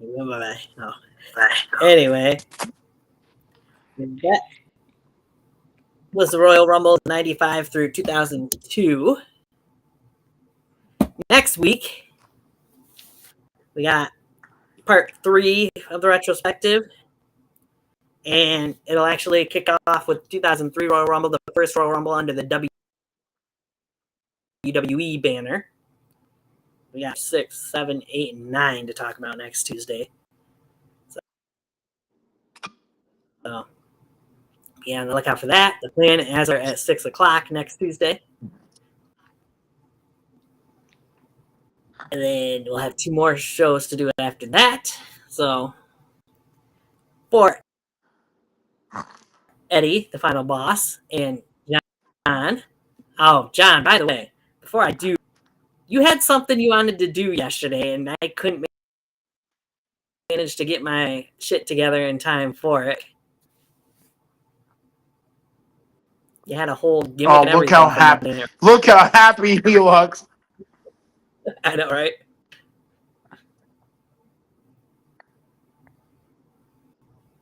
No. Anyway, that was the Royal Rumble 95 through 2002. Next week, we got part 3 of the retrospective, and it'll actually kick off with 2003 Royal Rumble, the first Royal Rumble under the WWE banner. We got 6, 7, 8, and 9 to talk about next Tuesday. So be on the lookout for that. The plan is at 6 o'clock next Tuesday. And then we'll have 2 more shows to do after that. So for Eddie, the final boss, and John. Oh, John, by the way, before I do, you had something you wanted to do yesterday, and I couldn't manage to get my shit together in time for it. You had a whole gimmick and everything. Look how happy he looks. I know, right?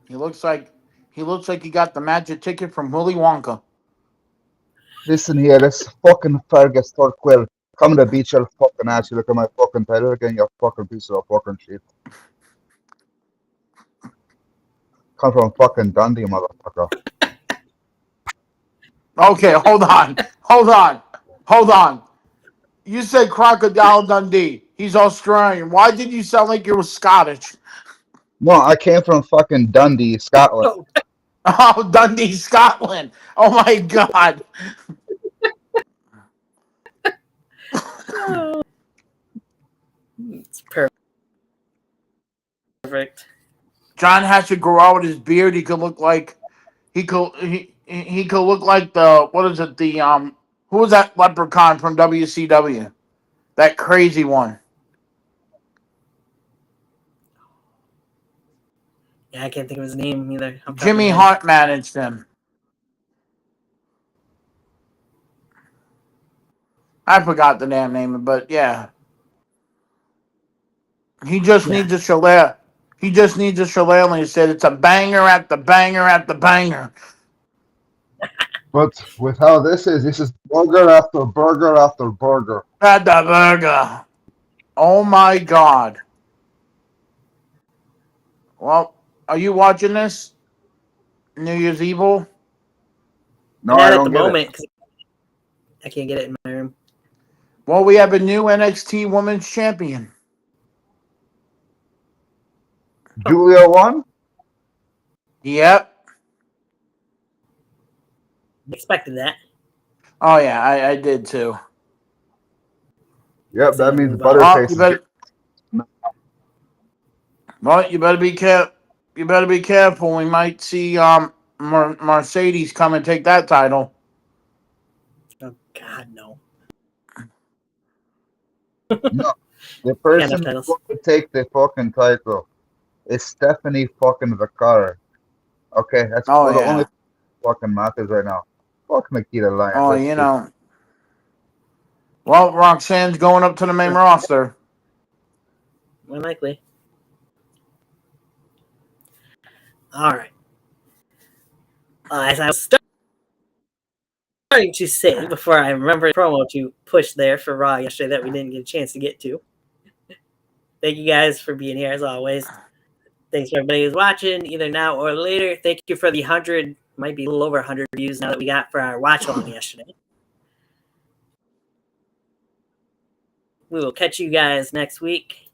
He looks like he got the magic ticket from Willy Wonka. Listen here, this fucking Fergus Turquill coming to beat your fucking ass. You look at my fucking title again, you fucking piece of fucking shit. Come from fucking Dundee, motherfucker. Okay, hold on. You said Crocodile Dundee. He's Australian. Why did you sound like you were Scottish? No, I came from fucking Dundee, Scotland. Oh, Dundee, Scotland. Oh my God. It's perfect. John has to grow out his beard. He could look like he could look like the who was that leprechaun from WCW? That crazy one. Yeah, I can't think of his name either. Jimmy Hart managed him. I forgot the damn name, but yeah. He just needs a shillelagh. He just needs a shillelagh, and he said it's a banger at the banger at the banger. But with how this is burger after burger after burger. At the burger. Oh my God. Well, are you watching this? New Year's Evil? No, not I at don't the get moment. it. I can't get it in my room. Well, we have a new NXT Women's Champion. Julia won? Yep. Expected that. Oh yeah, I did too. Yep, that means Butterface you better be careful. You better be careful. We might see Mercedes come and take that title. Oh God, no. No, the person who's going to take the fucking title is Stephanie fucking Vaccaro. Okay, that's the only fucking matters right now. Fuck Nikita Lyons. Oh, you know. Well, Roxanne's going up to the main roster. More likely. All right. As I was starting to say before I remember the promo to push there for Raw yesterday that we didn't get a chance to get to. Thank you guys for being here as always. Thanks for everybody who's watching either now or later. Thank you for the 100, might be a little over 100 views now that we got for our watch along yesterday. We will catch you guys next week.